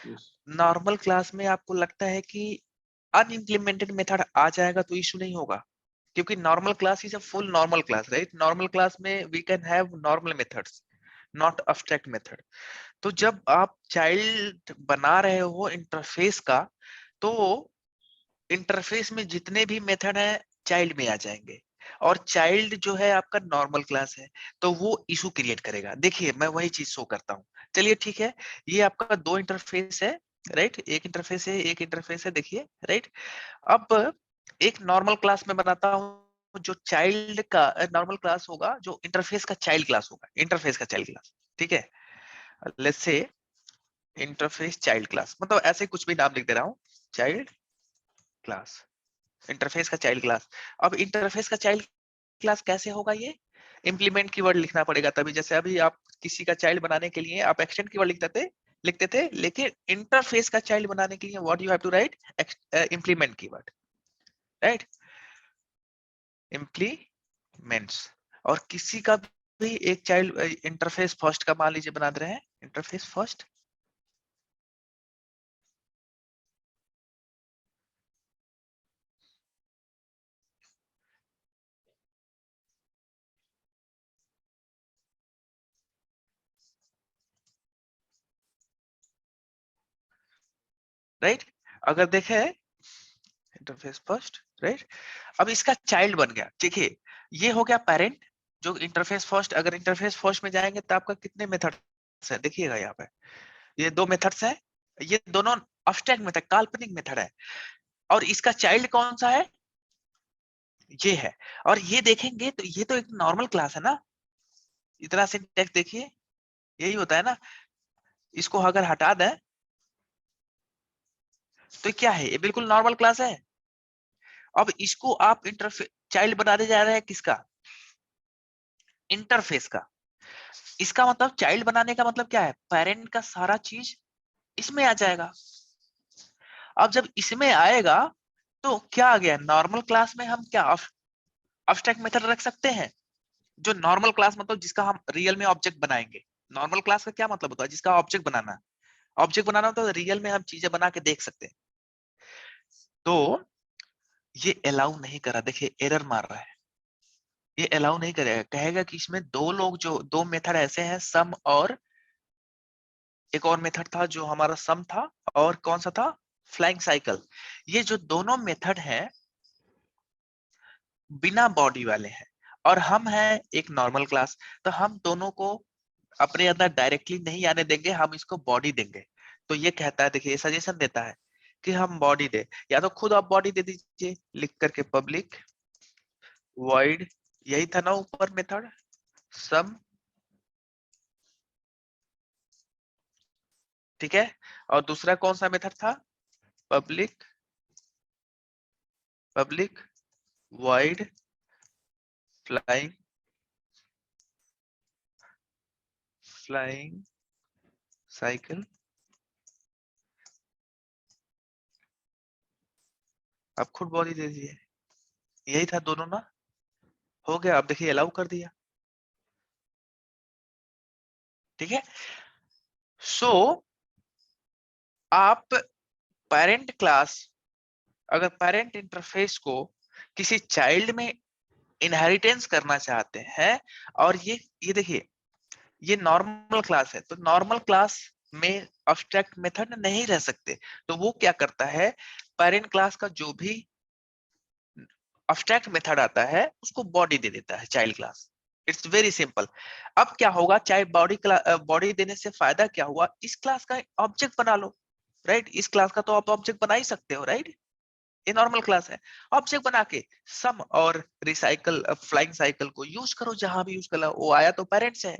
Yes. नॉर्मल क्लास में आपको लगता है कि अनइम्प्लीमेंटेड मेथड आ जाएगा तो इशू नहीं होगा, क्योंकि normal class is a full normal class, right. Normal class में we can have normal methods, not abstract method. तो जब आप चाइल्ड बना रहे हो इंटरफेस का, तो इंटरफेस में जितने भी मेथड है चाइल्ड में आ जाएंगे, और चाइल्ड जो है आपका नॉर्मल क्लास है तो वो इशू क्रिएट करेगा। देखिए मैं वही चीज शो करता हूँ। चलिए ठीक है, ये आपका दो इंटरफेस है, राइट। एक इंटरफेस है, एक इंटरफेस है, देखिए, राइट। अब एक नॉर्मल क्लास में बनाता हूँ जो चाइल्ड का नॉर्मल क्लास होगा, जो इंटरफेस का चाइल्ड क्लास होगा, इंटरफेस का चाइल्ड क्लास, ठीक है। Let's say interface child class, मतलब ऐसे कुछ भी नाम लिख दे रहा हूँ, चाइल्ड क्लास, इंटरफेस का चाइल्ड क्लास। अब इंटरफेस का चाइल्ड क्लास कैसे होगा, ये इंप्लीमेंट कीवर्ड लिखना पड़ेगा तभी। जैसे अभी आप किसी का चाइल्ड बनाने के लिए आप एक्सटेंड कीवर्ड लिखते थे, लेकिन इंटरफेस का चाइल्ड बनाने के लिए what you have to write, implement keyword, right, implements. और किसी का भी एक चाइल्ड इंटरफेस फर्स्ट का मान लीजिए बना दे रहे हैं, इंटरफेस फर्स्ट, राइट। अगर देखें इंटरफेस फर्स्ट, राइट, अब इसका चाइल्ड बन गया। देखिए ये हो गया पेरेंट जो इंटरफेस फर्स्ट। अगर इंटरफेस फर्स्ट में जाएंगे तो आपका कितने मेथड्स है, देखिएगा यहाँ पे ये 2 मेथड्स है, ये दोनों अब्स्ट्रैक्ट मेथड, काल्पनिक मेथड है। और इसका चाइल्ड कौन सा है, ये है। और ये देखेंगे तो ये तो एक नॉर्मल क्लास है ना, इतना सिंटैक्स देखिए, यही होता है ना। इसको अगर हटा दें तो क्या है, ये बिल्कुल नॉर्मल क्लास है। अब इसको आप इंटरफेस चाइल्ड बनाने जा रहे हैं, किसका, इंटरफेस का। इसका मतलब चाइल्ड बनाने का मतलब क्या है, पेरेंट का सारा चीज इसमें आ जाएगा। अब जब इसमें आएगा तो क्या आ गया, नॉर्मल क्लास में हम क्या अब्स्ट्रैक्ट मेथड रख सकते हैं। जो नॉर्मल क्लास मतलब जिसका हम रियल में ऑब्जेक्ट बनाएंगे। नॉर्मल क्लास का क्या मतलब होता है, जिसका ऑब्जेक्ट बनाना है। ऑब्जेक्ट बनाना तो रियल में हम चीजें बना के देख सकते हैं। तो ये अलाउ नहीं करा, देखिए एरर मार रहा है, ये अलाउ नहीं करेगा। कहेगा कि इसमें दो लोग, जो दो मेथड ऐसे हैं, सम और एक और मेथड था जो हमारा सम था, और कौन सा था, फ्लाइंग साइकिल। ये जो दोनों मेथड हैं बिना बॉडी वाले हैं, और हम हैं एक नॉर्मल क्लास। तो हम दोनों को अपने अंदर डायरेक्टली नहीं आने देंगे, हम इसको बॉडी देंगे। तो ये कहता है, देखिए सजेशन देता है कि हम बॉडी दे, या तो खुद आप बॉडी दे दीजिए लिख करके, पब्लिक वॉइड, यही था ना ऊपर मेथड सम, ठीक है। और दूसरा कौन सा मेथड था, पब्लिक वॉइड फ्लाइंग साइकिल। आप खुद बॉडी दे दीजिए, यही था दोनों ना, हो गया। आप देखिए अलाउ कर दिया, ठीक है। सो आप पेरेंट क्लास, अगर पेरेंट इंटरफेस को किसी चाइल्ड में इनहेरिटेंस करना चाहते हैं, और ये देखिए ये नॉर्मल क्लास है, तो नॉर्मल क्लास में अब्स्ट्रैक्ट मेथड नहीं रह सकते। तो वो क्या करता है, पेरेंट क्लास का जो भी अब्स्ट्रैक्ट मेथड आता है उसको बॉडी दे देता है child class. It's very simple. अब क्या होगा, चाहे बॉडी देने से फायदा क्या हुआ, इस क्लास का ऑब्जेक्ट बना लो, राइट। इस क्लास का तो आप ऑब्जेक्ट बना ही सकते हो, राइट। ये नॉर्मल क्लास है, ऑब्जेक्ट बना के सम और रिसाइकल फ्लाइंग साइकिल को यूज करो, जहां भी यूज करो, वो आया तो पेरेंट्स है।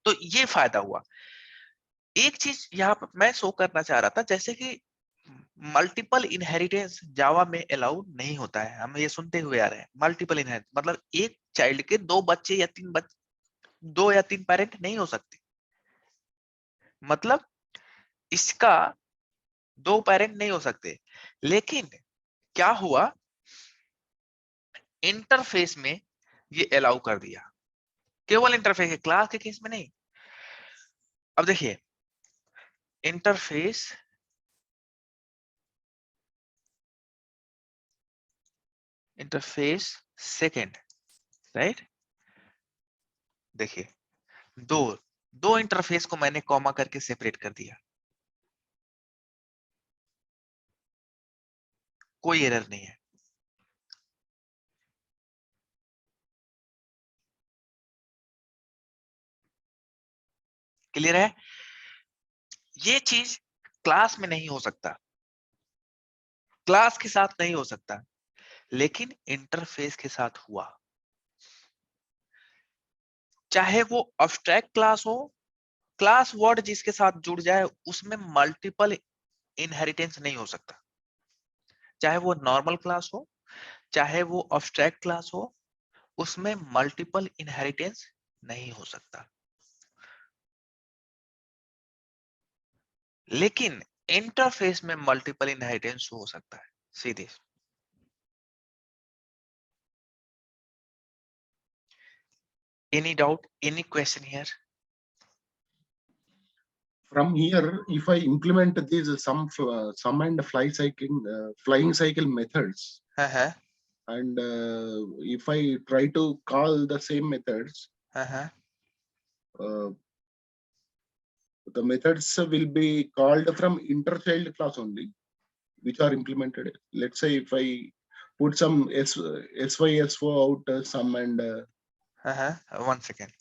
तो ये फायदा हुआ। एक चीज यहाँ पर मैं शो करना चाह रहा था, जैसे कि मल्टीपल इनहेरिटेंस जावा में अलाउ नहीं होता है। हम ये सुनते हुए आ रहे हैं, मल्टीपल इनहेरिटेंस मतलब एक चाइल्ड के दो बच्चे या तीन दो या तीन पेरेंट नहीं हो सकते। मतलब इसका दो पेरेंट नहीं हो सकते। लेकिन क्या हुआ, इंटरफेस में ये अलाउ कर दिया, केवल इंटरफेस के, क्लास के केस में नहीं। अब देखिए इंटरफेस सेकंड, राइट। देखिए दो दो इंटरफेस को मैंने कॉमा करके सेपरेट कर दिया, कोई एरर नहीं है। क्लियर है, ये चीज क्लास में नहीं हो सकता, क्लास के साथ नहीं हो सकता, लेकिन इंटरफेस के साथ हुआ। चाहे वो अब्स्ट्रैक्ट क्लास हो, क्लास वर्ड जिसके साथ जुड़ जाए उसमें मल्टीपल इनहेरिटेंस नहीं हो सकता। चाहे वो नॉर्मल क्लास हो, चाहे वो अब्स्ट्रैक्ट क्लास हो, उसमें मल्टीपल इनहेरिटेंस नहीं हो सकता। लेकिन इंटरफेस में मल्टीपल इनहेरिटेंस हो सकता है। See this. Any doubt? Any question here? From here, if I implement these sum and flying cycle methods, Uh-huh. and if I try to call the same methods, Uh-huh. the methods will be called from interchild class only, which are implemented. Let's say if I put some SYSO out sum and Uh-huh. 1 second.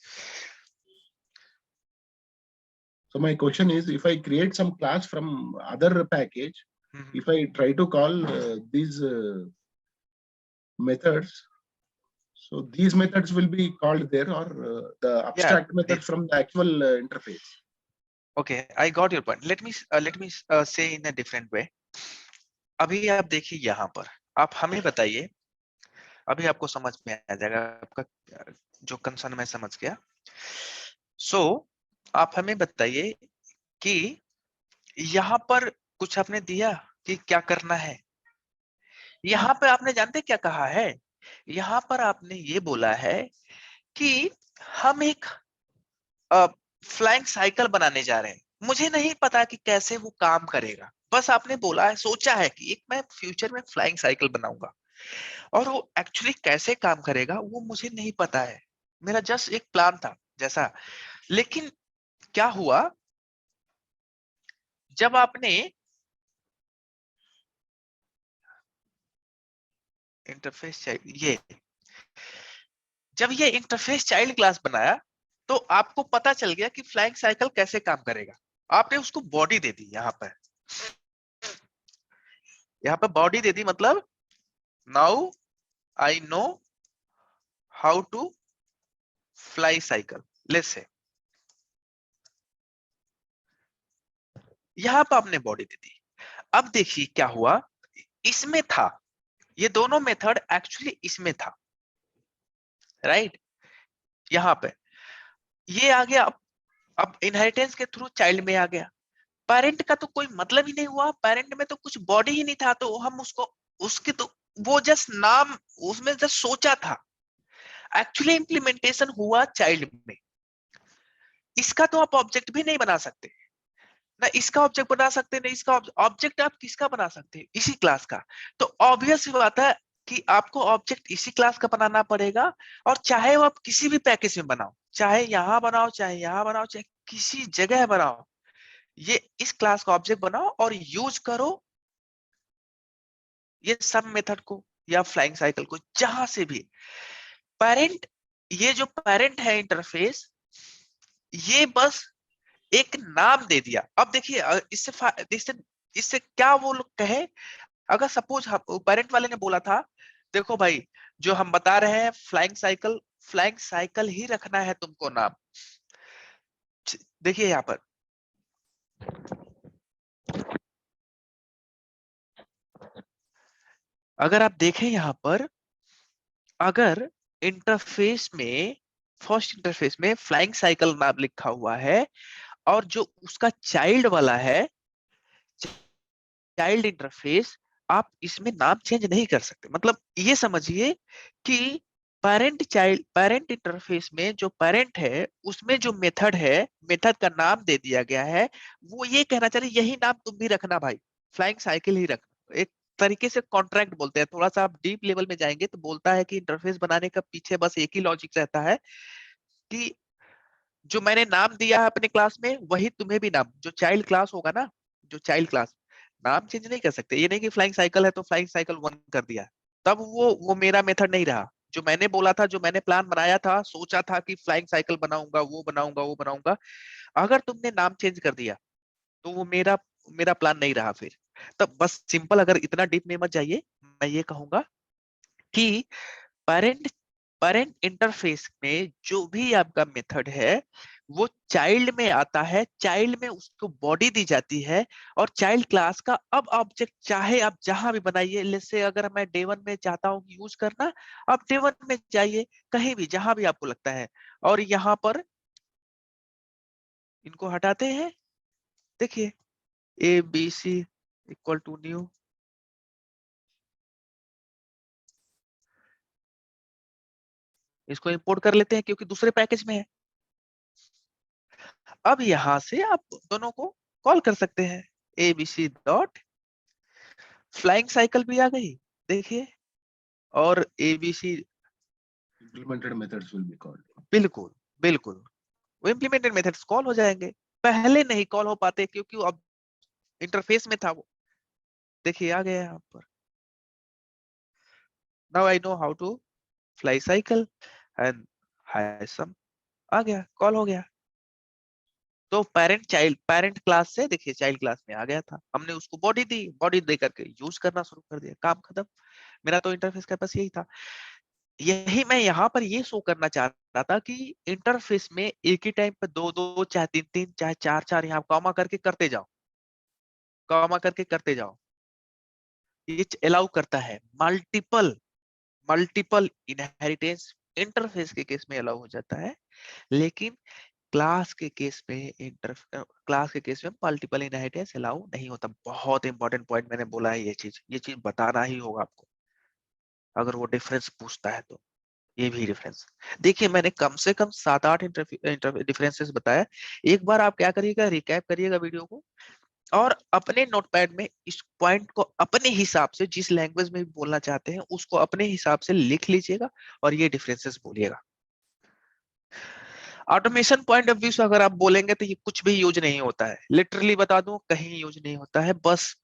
so my question is, if I create some class from other package, Mhm. if I try to call these methods, so these methods will be called there, or the abstract methods from the actual interface. Okay, I got your point. Let me say in a different way. अभी आप देखिए यहाँ पर, आप हमें बताइए, अभी आपको समझ में आ जाएगा, आपका जो कंसर्न मैं समझ गया। सो आप हमें बताइए कि यहाँ पर कुछ आपने दिया कि क्या करना है। यहाँ पे आपने जानते क्या कहा है? यहाँ पर आपने ये बोला है कि हम एक फ्लाइंग साइकिल बनाने जा रहे हैं। मुझे नहीं पता कि कैसे वो काम करेगा, बस आपने बोला है, सोचा है कि एक मैं फ्यूचर में फ्लाइंग साइकिल बनाऊंगा, और वो एक्चुअली कैसे काम करेगा वो मुझे नहीं पता है। मेरा जस्ट एक प्लान था जैसा। लेकिन क्या हुआ, जब आपने इंटरफेस जब ये इंटरफेस चाइल्ड क्लास बनाया, तो आपको पता चल गया कि फ्लाइंग साइकिल कैसे काम करेगा। आपने उसको बॉडी दे दी, यहाँ पर बॉडी दे दी, मतलब now I know how to fly cycle. Let's say यहाँ पर आपने बॉडी दे दी। अब देखिए क्या हुआ, इसमें था, ये दोनों मेथड एक्चुअली इसमें था, राइट? यहाँ पे ये आ गया, अब इनहेरिटेंस के थ्रू चाइल्ड में आ गया। पेरेंट का तो कोई मतलब ही नहीं हुआ, पेरेंट में तो कुछ बॉडी ही नहीं था, तो हम उसके तो वो जस्ट नाम उसमें जस्ट सोचा था। एक्चुअली इंप्लीमेंटेशन हुआ चाइल्ड में। इसका तो आप ऑब्जेक्ट भी नहीं बना सकते ना, इसका ऑब्जेक्ट बना सकते ना, इसका ऑब्जेक्ट आप किसका बना सकते हैं? इसी क्लास का। तो ऑब्वियस बात है कि आपको ऑब्जेक्ट इसी क्लास का बनाना पड़ेगा, और चाहे वो आप किसी भी पैकेज में बनाओ, चाहे यहाँ बनाओ, चाहे यहाँ बनाओ, चाहे किसी जगह बनाओ, ये इस क्लास का ऑब्जेक्ट बनाओ और यूज करो ये सब मेथड को या फ्लाइंग साइकिल को, जहां से भी। पेरेंट, ये जो पेरेंट है इंटरफेस, ये बस एक नाम दे दिया। अब देखिए इससे क्या वो लोग कहे, अगर सपोज पेरेंट वाले ने बोला था, देखो भाई जो हम बता रहे हैं फ्लाइंग साइकिल ही रखना है तुमको नाम। देखिए यहाँ पर अगर आप देखें, यहाँ पर अगर इंटरफेस में, फर्स्ट इंटरफेस में फ्लाइंग साइकिल नाम लिखा हुआ है, और जो उसका चाइल्ड वाला है, चाइल्ड इंटरफेस, आप इसमें नाम चेंज नहीं कर सकते। मतलब ये समझिए कि पेरेंट इंटरफेस में जो पेरेंट है, उसमें जो मेथड है, मेथड का नाम दे दिया गया है, वो ये कहना चाहिए यही नाम तुम भी रखना भाई, फ्लाइंग साइकिल ही रखना। एक तरीके से कॉन्ट्रैक्ट बोलते हैं। थोड़ा सा आप डीप लेवल में जाएंगे तो बोलता है कि इंटरफेस बनाने का पीछे बस एक ही लॉजिक रहता है कि जो मैंने नाम दिया है अपने क्लास में, वही तुम्हें भी नाम, जो चाइल्ड क्लास होगा ना, जो चाइल्ड क्लास, नाम चेंज नहीं कर सकते। ये नहीं कि फ्लाइंग साइकिल है तो फ्लाइंग साइकिल 1 कर दिया, तब वो मेरा मेथड नहीं रहा। जो मैंने बोला था, जो मैंने प्लान बनाया था, सोचा था कि फ्लाइंग साइकिल बनाऊंगा, वो बनाऊंगा, अगर तुमने नाम चेंज कर दिया तो वो मेरा मेरा प्लान नहीं रहा फिर। तब बस सिंपल, अगर इतना डीप में मत जाइए, मैं ये कहूंगा कि पेरेंट पेरेंट इंटरफेस में जो भी आपका मेथड है, वो चाइल्ड में आता है, चाइल्ड में उसको बॉडी दी जाती है, और चाइल्ड क्लास का अब ऑब्जेक्ट चाहे आप जहां भी बनाइए। जैसे अगर मैं डे 1 में चाहता हूँ यूज करना, आप डे 1 में जाइए, कहीं भी जहां भी आपको लगता है, और यहाँ पर इनको हटाते हैं। देखिए ABC इक्वल टू न्यू, इसको इंपोर्ट कर लेते हैं क्योंकि दूसरे पैकेज में है। अब यहां से आप दोनों को कॉल कर सकते हैं, एबीसी डॉट फ्लाइंग साइकिल भी आ गई देखिए, और ABC Implemented methods will be called. बिल्कुल बिल्कुल वो इम्प्लीमेंटेड मेथड्स कॉल हो जाएंगे। पहले नहीं कॉल हो पाते क्योंकि अब इंटरफेस में था वो, देखिए आ गया यहाँ पर। Now I know how to fly cycle and high sum, आ गया, कॉल हो गया। तो पेरेंट क्लास से देखिए चाइल्ड क्लास में आ गया था, हमने उसको बॉडी दी, बॉडी दे करके यूज करना शुरू कर दिया, काम खत्म। मेरा तो इंटरफेस का बस यही था। यही मैं यहाँ पर ये शो करना चाह रहा था कि इंटरफेस में एक ही टाइम पे दो दो चाहे तीन तीन चाहे चार चार यहाँ कॉमा करके करते जाओ, कॉमा करके करते जाओ। ये अलाउ करता है मल्टीपल मल्टीपल इनहेरिटेंस, इंटरफेस के केस में अलाउ हो जाता है, लेकिन क्लास के केस में क्लास के केस में मल्टीपल इनहेरिटेंस अलाउ नहीं होता। बहुत इंपॉर्टेंट पॉइंट मैंने बोला है, ये चीज बताना ही होगा आपको अगर वो डिफरेंस पूछता है तो। ये भी डिफरेंस देखिए, मैंने कम से कम 7-8 डिफरेंसेस बताया। एक बार आप क्या करिएगा, रिकैप करिएगा वीडियो को और अपने नोटपैड में इस पॉइंट को अपने हिसाब से, जिस लैंग्वेज में भी बोलना चाहते हैं उसको अपने हिसाब से लिख लीजिएगा और ये डिफरेंसेस बोलिएगा। ऑटोमेशन पॉइंट ऑफ व्यू से अगर आप बोलेंगे तो ये कुछ भी यूज नहीं होता है, लिटरली बता दूं कहीं यूज नहीं होता है, बस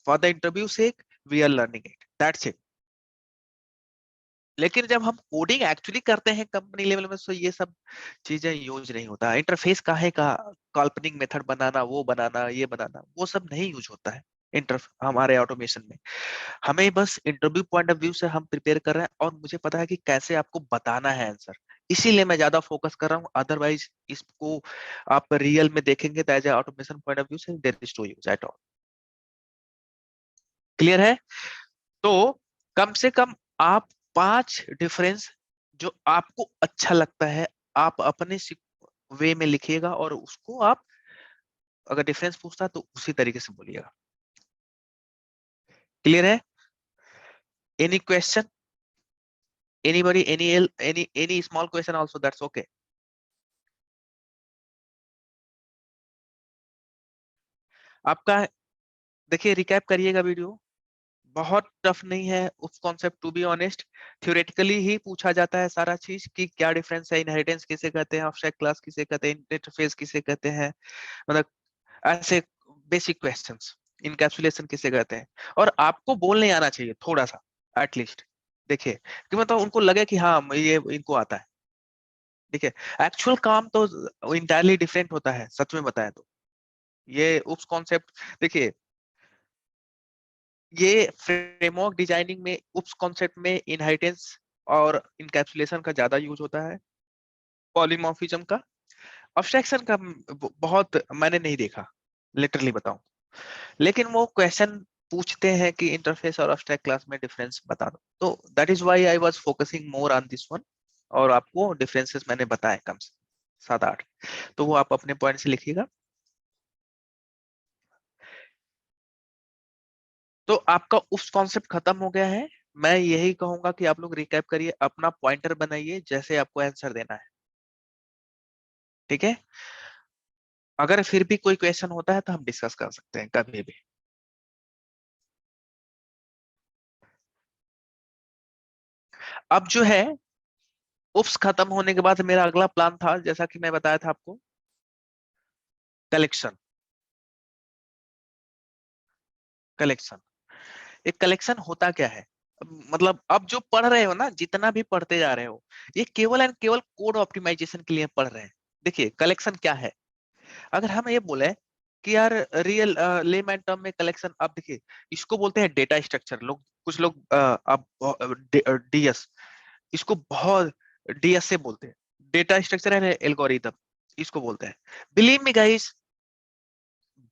for the interview sake we are learning it, that's it. लेकिन जब हम कोडिंग एक्चुअली करते हैं कंपनी लेवल में तो ये सब चीजें यूज नहीं होता। इंटरफेस काहे का, काल्पनिक मेथड बनाना, वो बनाना, ये बनाना, वो सब नहीं यूज होता है हमारे ऑटोमेशन में। हमें बस इंटरव्यू पॉइंट ऑफ व्यू से हम प्रिपेयर कर रहे हैं और मुझे पता है कि कैसे आपको बताना है आंसर, इसीलिए मैं ज्यादा फोकस कर रहा हूँ। अदरवाइज इसको आप रियल में देखेंगे तो as a automation point of view से there is no use at all. Clear है? तो कम से कम आप 5 डिफरेंस जो आपको अच्छा लगता है आप अपने वे में लिखिएगा और उसको आप अगर डिफरेंस पूछता है तो उसी तरीके से बोलिएगा। क्लियर है? Any question, anybody, any small question also, that's okay. आपका देखिए रिकैप करिएगा वीडियो, बहुत टफ नहीं है उस concept, to be honest theoretically ही पूछा जाता है सारा चीज कि क्या डिफरेंस है, इनहेरिटेंस किसे कहते हैं, एब्स्ट्रैक्ट क्लास किसे कहते हैं, इंटरफेस किसे कहते हैं, मतलब ऐसे बेसिक क्वेश्चंस, इनकैप्सुलेशन किसे कहते हैं। और आपको बोलने आना चाहिए थोड़ा सा एटलीस्ट, देखिए कि मतलब उनको लगे कि हाँ ये इनको आता है। देखिए एक्चुअल काम तो इंटायरली डिफरेंट होता है सच में बताएं तो। ये उप्स कॉन्सेप्ट देखिए, ये फ्रेमवर्क डिजाइनिंग में उप्स कॉन्सेप्ट में इनहेरिटेंस और इनकैप्सुलेशन का ज्यादा यूज होता है, पॉलीमॉर्फिज्म का। अब्स्ट्रैक्शन का बहुत मैंने नहीं देखा, लिटरली बताऊं। लेकिन वो क्वेश्चन पूछते हैं कि इंटरफेस और अब्स्ट्रैक्ट क्लास में डिफरेंस बता दो, तो that is why I was focusing more on this one. और आपको डिफरेंसेस मैंने बताए कम से 7-8, तो वो आप अपने पॉइंट से लिखिएगा। तो आपका उस कॉन्सेप्ट खत्म हो गया है। मैं यही कहूंगा कि आप लोग रिकैप करिए, अपना पॉइंटर बनाइए जैसे आपको आंसर देना है, ठीक है? अगर फिर भी कोई क्वेश्चन होता है तो हम डिस्कस कर सकते हैं कभी भी। अब जो है उप्स खत्म होने के बाद मेरा अगला प्लान था, जैसा कि मैं बताया था आपको, कलेक्शन। कलेक्शन, एक कलेक्शन होता क्या है, मतलब अब जो पढ़ रहे हो ना, जितना भी पढ़ते जा रहे हो, ये केवल एंड केवल कोड ऑप्टिमाइजेशन के लिए पढ़ रहे हैं। देखिए कलेक्शन क्या है, अगर हम ये बोले कि यार रियल लेमैन टर्म में कलेक्शन, अब देखिए इसको बोलते हैं डेटा स्ट्रक्चर, लोग कुछ लोग अब डीएस, इसको बहुत डीएस से बोलते हैं, डेटा स्ट्रक्चर एंड एल्गोरिथम इसको बोलते हैं। बिलीव मी गाइस,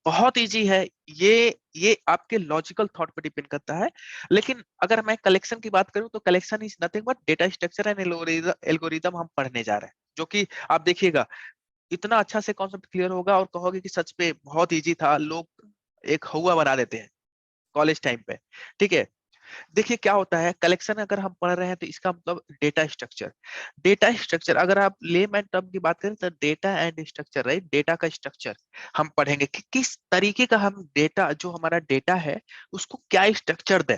बहुत इजी है ये आपके लॉजिकल थॉट पर डिपेंड करता है। लेकिन अगर मैं कलेक्शन की बात करूं तो collection is nothing but data structure and algorithm हम पढ़ने जा रहे हैं, जो कि आप देखिएगा इतना अच्छा से कॉन्सेप्ट क्लियर होगा और कहोगे कि सच पे बहुत इजी था, लोग एक हुआ बना देते हैं कॉलेज टाइम पे, ठीक है? देखिए क्या होता है, कलेक्शन अगर हम पढ़ रहे हैं तो इसका मतलब डेटा स्ट्रक्चर अगर आप लेमैन टर्म की बात करें तो data and structure, right, data का स्ट्रक्चर हम पढ़ेंगे कि किस तरीके का हम डेटा, जो हमारा डेटा है उसको क्या स्ट्रक्चर दें,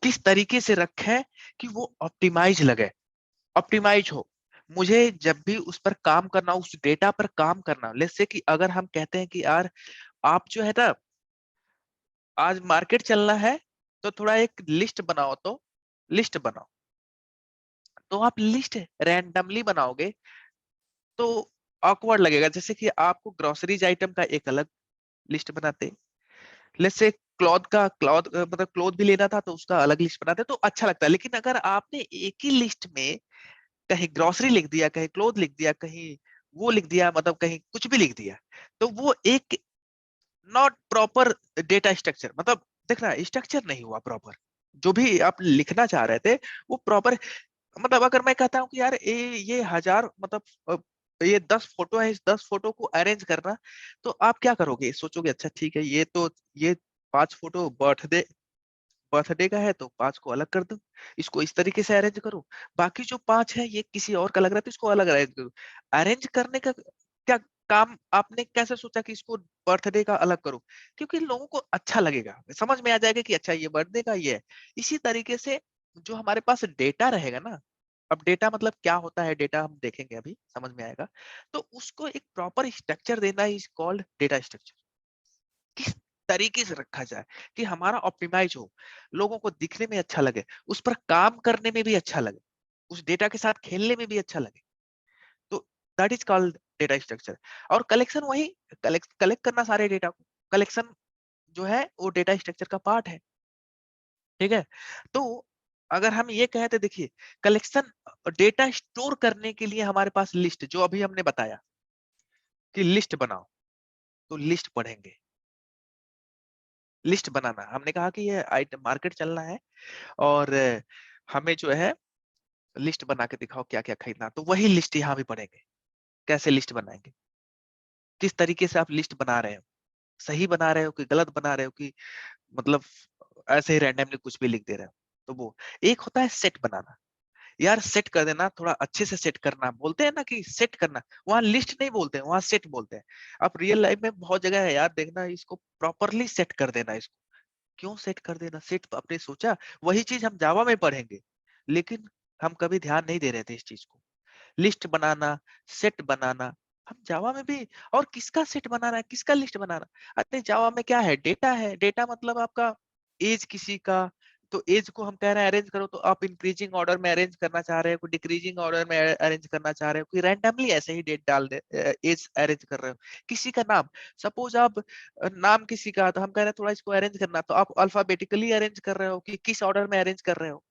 किस तरीके से रखें कि वो ऑप्टिमाइज लगे, ऑप्टिमाइज हो। मुझे जब भी उस पर काम करना, उस डेटा पर काम करना, जैसे कि अगर हम कहते हैं कि यार आप जो है ना आज मार्केट चलना है तो थोड़ा एक लिस्ट बनाओ, तो लिस्ट बनाओ, तो आप लिस्ट रैंडमली बनाओगे तो ऑकवर्ड लगेगा। जैसे कि आपको ग्रोसरीज आइटम का एक अलग लिस्ट बनाते, लेट्स से क्लॉथ मतलब क्लोथ भी लेना था तो उसका अलग लिस्ट बनाते तो अच्छा लगता है। लेकिन अगर आपने एक ही लिस्ट में कहीं ग्रोसरी लिख दिया, कहीं क्लोथ लिख दिया, कहीं वो लिख दिया, मतलब कहीं कुछ भी लिख दिया, तो वो एक नॉट प्रॉपर डेटा स्ट्रक्चर, मतलब देखना स्ट्रक्चर नहीं हुआ प्रॉपर। जो भी आप लिखना चाह रहे थे वो प्रॉपर, मतलब अगर मैं कहता हूँ कि यार ये 1000 मतलब ये 10 फोटो है, इस 10 फोटो को अरेंज करना, तो आप क्या करोगे, सोचोगे अच्छा ठीक है ये 5 फोटो बर्थडे का है तो 5 को अलग कर दूं, इसको इस तरीके से अरेंज करूं, बाकी जो 5 है ये किसी और का लग रहा है तो इसको अलग अरेंज करूं। अरेंज करने का क्या काम आपने कैसे सोचा कि इसको बर्थडे का अलग करूं? क्योंकि लोगों को अच्छा लगेगा, समझ में आ जाएगा कि अच्छा ये बर्थडे का ये है। इसी तरीके से जो हमारे पास डेटा रहेगा ना, अब डेटा मतलब क्या होता है, डेटा हम देखेंगे अभी समझ में आएगा, तो उसको एक प्रॉपर स्ट्रक्चर देना इज कॉल्ड डेटा स्ट्रक्चर। किस तरीके से रखा जाए कि हमारा ऑप्टिमाइज हो, लोगों को दिखने में अच्छा लगे, उस पर काम करने में भी अच्छा लगे, उस डेटा के साथ खेलने में भी अच्छा लगे, तो that is called data structure. और कलेक्शन वही कलेक्ट करना सारे डेटा को, कलेक्शन जो है वो डेटा स्ट्रक्चर का पार्ट है, ठीक है। तो अगर हम ये कहें तो देखिए कलेक्शन डेटा स्टोर करने के लिए हमारे पास लिस्ट, जो अभी हमने बताया कि लिस्ट बनाओ, तो लिस्ट पढ़ेंगे। लिस्ट बनाना, हमने कहा कि ये आइटम मार्केट चलना है और हमें जो है लिस्ट बना के दिखाओ क्या क्या खरीदना, तो वही लिस्ट यहाँ भी पढ़ेंगे। कैसे लिस्ट बनाएंगे, किस तरीके से आप लिस्ट बना रहे हो, सही बना रहे हो कि गलत बना रहे हो, कि मतलब ऐसे ही रैंडमली कुछ भी लिख दे रहे हो। तो वो एक होता है सेट बनाना, यार सेट कर देना, थोड़ा अच्छे से सेट करना, बोलते हैं ना कि सेट करना, वहां लिस्ट नहीं बोलते हैं, वहां सेट बोलते हैं। अब रियल लाइफ में बहुत जगह है यार, देखना इसको प्रॉपरली सेट कर देना, इसको क्यों सेट कर देना, सेट आपने सोचा, वही चीज हम जावा में पढ़ेंगे, लेकिन हम कभी ध्यान नहीं दे रहे थे इस चीज को। लिस्ट बनाना, सेट बनाना, हम जावा में भी, और किसका सेट बनाना है, किसका लिस्ट बनाना। अरे जावा में क्या है, डेटा है, डेटा मतलब आपका एज किसी का, तो एज को हम कह रहे हैं अरेंज करो, तो आप इंक्रीजिंग ऑर्डर में अरेंज करना चाह रहे हो, कोई डिक्रीजिंग ऑर्डर में अरेंज करना चाह रहे हो, कोई रैंडमली ऐसे ही डेट डाल दे, एज अरेंज कर रहे हो, किसी का नाम, सपोज आप नाम किसी का, तो हम कह रहे हैं थोड़ा इसको अरेंज करना, तो आप अल्फाबेटिकली अरेंज कर रहे हो कि किस ऑर्डर में अरेंज कर रहे हो,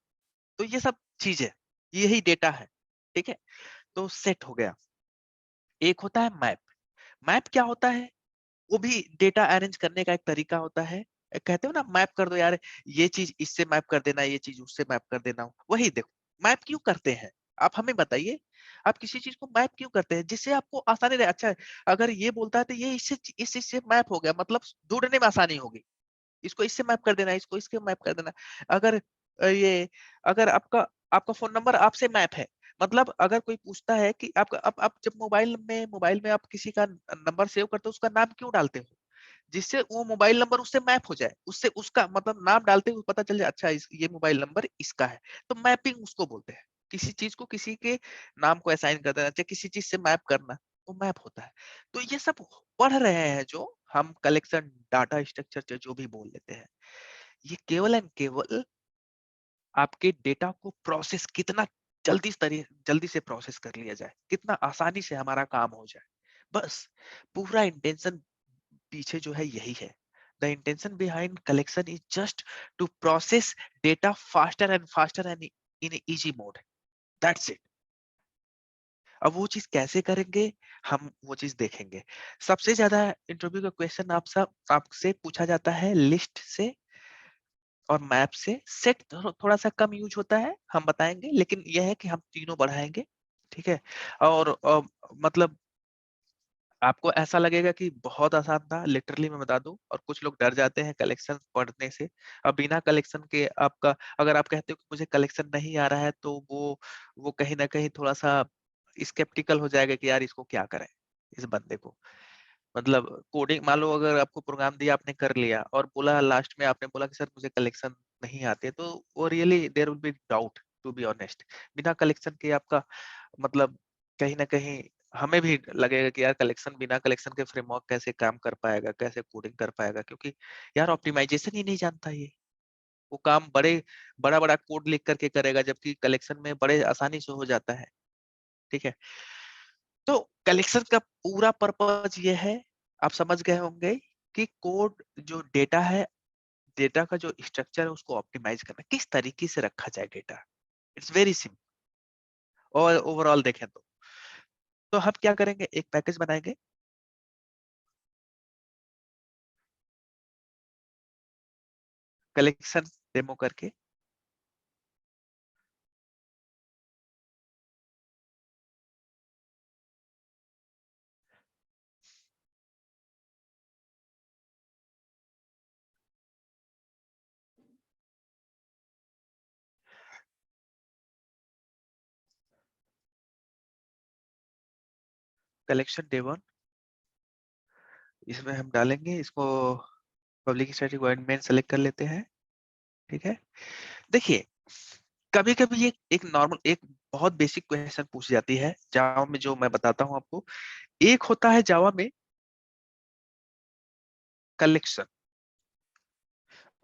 तो ये सब चीज है, यही डेटा है, ठीक है। तो सेट हो गया। एक होता है मैप। मैप क्या होता है, वो भी डेटा अरेंज करने का एक तरीका होता है। कहते हो ना मैप कर दो यार, ये चीज इससे मैप कर देना, ये चीज उससे मैप कर देना, वही देखो मैप क्यों करते हैं, आप हमें बताइए। आप किसी चीज को मैप क्यों करते हैं, जिससे आपको आसानी रहे। अच्छा अगर ये बोलता है तो ये इससे मैप हो गया, मतलब ढूंढने में आसानी होगी, इसको इससे मैप कर देना, इसको इसके मैप कर देना। अगर ये अगर आपका आपका फोन नंबर आपसे मैप है, मतलब अगर कोई पूछता है कि आपका आप जब मोबाइल में आप किसी का नंबर सेव करते हो, उसका नाम क्यों डालते हो, जिससे वो मोबाइल नंबर उससे मैप हो जाए, उससे उसका मतलब नाम डालते हुए पता चल जाए अच्छा ये मोबाइल नंबर इसका है। तो मैपिंग उसको बोलते हैं, किसी चीज को किसी के नाम को असाइन कर देना, चाहे किसी चीज से मैप करना, वो मैप होता है। तो ये सब पढ़ रहे हैं जो हम कलेक्शन डाटा स्ट्रक्चर जो भी बोल लेते हैं, ये केवल एंड केवल आपके डेटा को प्रोसेस कितना जल्दी से प्रोसेस कर लिया जाए, कितना आसानी से हमारा काम हो जाए, बस पूरा इंटेंशन पीछे जो है यही है। The intention behind collection is just to process data faster and in easy mode, that's it. अब वो चीज कैसे करेंगे, हम वो चीज देखेंगे। सबसे ज्यादा इंटरव्यू का क्वेश्चन आपसे पूछा जाता है लिस्ट से और मैप से। सेट थोड़ा सा कम यूज होता है, हम बताएंगे, लेकिन यह है कि हम तीनों बढ़ाएंगे, ठीक है। और मतलब आपको ऐसा लगेगा कि बहुत आसान था, लिटरली मैं बता दूं, और कुछ लोग डर जाते हैं कलेक्शन पढ़ने से। अब बिना कलेक्शन के आपका, अगर आप कहते हो कि मुझे कलेक्शन नहीं आ रहा है, तो वो कहीं ना कहीं थोड़ा सा स्केप्टिकल हो जाएगा कि यार इसको क्या करें, इस बंदे को। मतलब कोडिंग, मान लो अगर आपको प्रोग्राम दिया, आपने कर लिया और बोला लास्ट में, आपने बोला कि सर मुझे कलेक्शन नहीं आते, तो वो really there will be doubt, to be honest. बिना कलेक्शन के आपका मतलब कहीं ना कहीं हमें भी लगेगा कि यार कलेक्शन, बिना कलेक्शन के फ्रेमवर्क कैसे काम कर पाएगा, कैसे कोडिंग कर पाएगा, क्योंकि यार ऑप्टिमाइजेशन ही नहीं जानता ये। वो काम बड़ा बड़ा कोड लिख करके करेगा, जबकि कलेक्शन में बड़े आसानी से हो जाता है। ठीक है, तो कलेक्शन का पूरा पर्पज ये है, आप समझ गए होंगे, कि कोड जो डेटा है, डेटा का जो स्ट्रक्चर है उसको ऑप्टिमाइज करना, किस तरीके से रखा जाए डेटा। It's very simple. और ओवरऑल देखें तो हम क्या करेंगे, एक पैकेज बनाएंगे, कलेक्शन डेमो करके, कलेक्शन डेमो, इसमें हम डालेंगे इसको, public static void main select कर लेते हैं। ठीक है, देखिए कभी कभी ये एक नॉर्मल, एक बहुत बेसिक क्वेश्चन पूछ जाती है जावा में, जो मैं बताता हूं आपको। एक होता है जावा में कलेक्शन,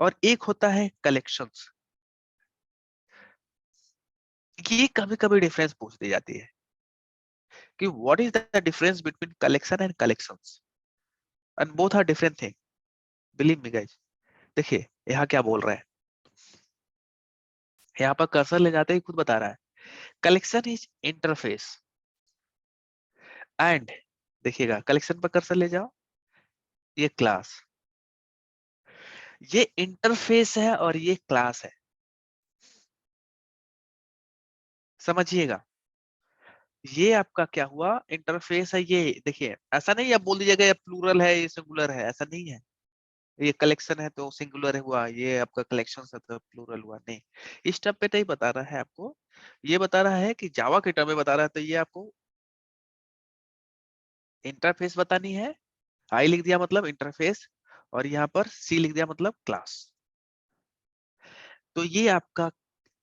और एक होता है कलेक्शंस। ये कभी कभी डिफरेंस पूछ दी जाती है कि what is the difference between collection and collections, and both are different thing, believe me guys. देखिए यहाँ क्या बोल रहा है, यहाँ पर कर्सर ले जाते ही खुद बता रहा है, कलेक्शन इज इंटरफेस एंड, देखिएगा कलेक्शन पर कर्सर ले जाओ, ये क्लास, ये इंटरफेस है और ये क्लास है, समझिएगा। ये आपका क्या हुआ, इंटरफेस है। ये देखिए, ऐसा नहीं आप बोल दीजिएगा ये प्लूरल है, ये सिंगुलर है, ऐसा नहीं है। ये कलेक्शन है तो सिंगुलर हुआ, ये आपका कलेक्शन है तो प्लूरल हुआ, नहीं। इस टर्म पे नहीं बता रहा है आपको, ये बता रहा है कि जावा के टर्म में बता रहा है, तो ये आपको इंटरफेस बतानी है। आई लिख दिया मतलब इंटरफेस, और यहाँ पर सी लिख दिया मतलब क्लास। तो ये आपका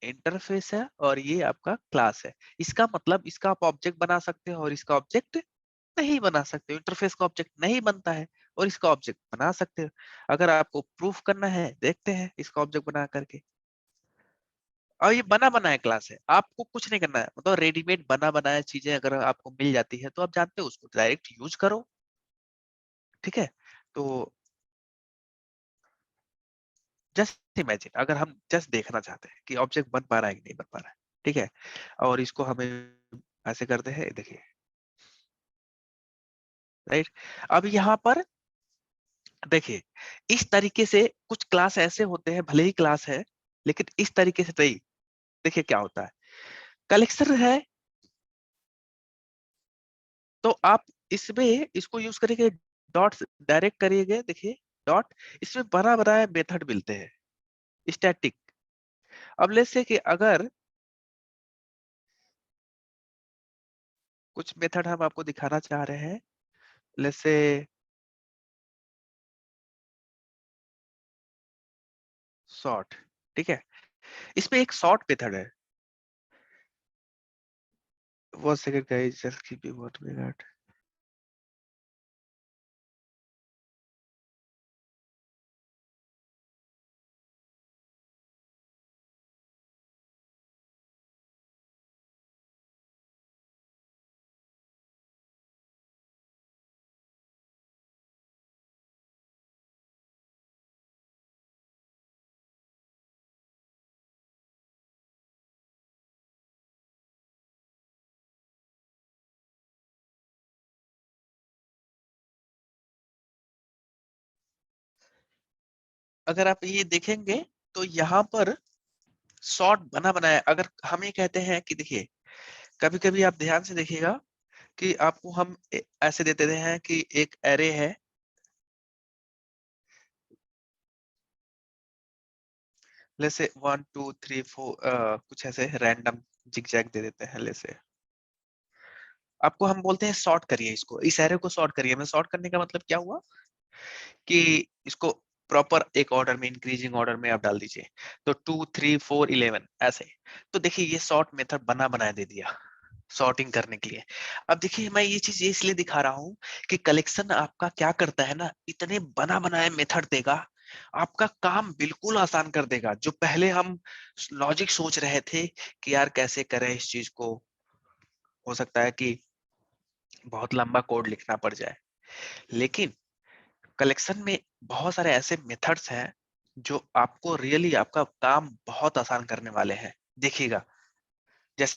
इंटरफेस है और ये आपका क्लास है। इसका मतलब इसका आप ऑब्जेक्ट बना सकते हो और इसका ऑब्जेक्ट नहीं बना सकते। इंटरफेस का ऑब्जेक्ट नहीं बनता है और इसका ऑब्जेक्ट बना सकते हो। अगर आपको प्रूफ करना है, देखते हैं इसका ऑब्जेक्ट बना करके। और ये बना बनाया क्लास है, आपको कुछ नहीं करना है, मतलब रेडीमेड बना बनाया चीजें अगर आपको मिल जाती है तो आप जानते हो, उसको डायरेक्ट यूज करो। ठीक है, तो जस्ट इमेजिन, अगर हम जस्ट देखना चाहते हैं कि ऑब्जेक्ट बन पा रहा है कि नहीं बन पा रहा है, ठीक है, और इसको हमें ऐसे करते हैं, देखिए राइट। अब यहाँ पर देखिए, इस तरीके से कुछ क्लास ऐसे होते हैं, भले ही क्लास है लेकिन इस तरीके से नहीं। देखिए क्या होता है, कलेक्शन है तो आप इसमें इसको यूज करेंगे, डॉट डायरेक्ट करिएगा, देखिए डॉट, इसमें बड़ा बड़ा मेथड मिलते हैं स्टैटिक। अब लेट्स से कि अगर कुछ मेथड हम आपको दिखाना चाह रहे हैं, लेट्स से सॉर्ट, ठीक है, इसमें एक सॉर्ट मेथड है। 1 second guys, just give me 1 minute। अगर आप ये देखेंगे तो यहाँ पर शॉर्ट बना बनाया, अगर हम ये कहते हैं कि देखिए, कभी कभी आप ध्यान से देखिएगा कि आपको हम ऐसे देते हैं कि एक एरे है, जैसे 1 2 3 4 कुछ ऐसे रैंडम जिगजैग दे देते हैं। जैसे आपको हम बोलते हैं सॉर्ट करिए इसको, इस एरे को सॉर्ट करिए। मैं सॉर्ट करने का मतलब क्या हुआ कि इसको प्रॉपर एक ऑर्डर में, इंक्रीजिंग ऑर्डर में आप डाल दीजिए। तो 2 3 4 11 ऐसे। तो देखिए ये सॉर्ट मेथड बना दे दिया सॉर्टिंग करने के लिए। अब देखिए मैं ये चीज इसलिए दिखा रहा हूँ कि कलेक्शन आपका क्या करता है ना, इतने बना बनाए मेथड देगा, आपका काम बिल्कुल आसान कर देगा। जो पहले हम लॉजिक सोच रहे थे कि यार कैसे करें इस चीज को, हो सकता है कि बहुत लंबा कोड लिखना पड़ जाए, लेकिन कलेक्शन में बहुत सारे ऐसे मेथड्स हैं जो आपको रियली आपका काम बहुत आसान करने वाले हैं। देखिएगा, जैसे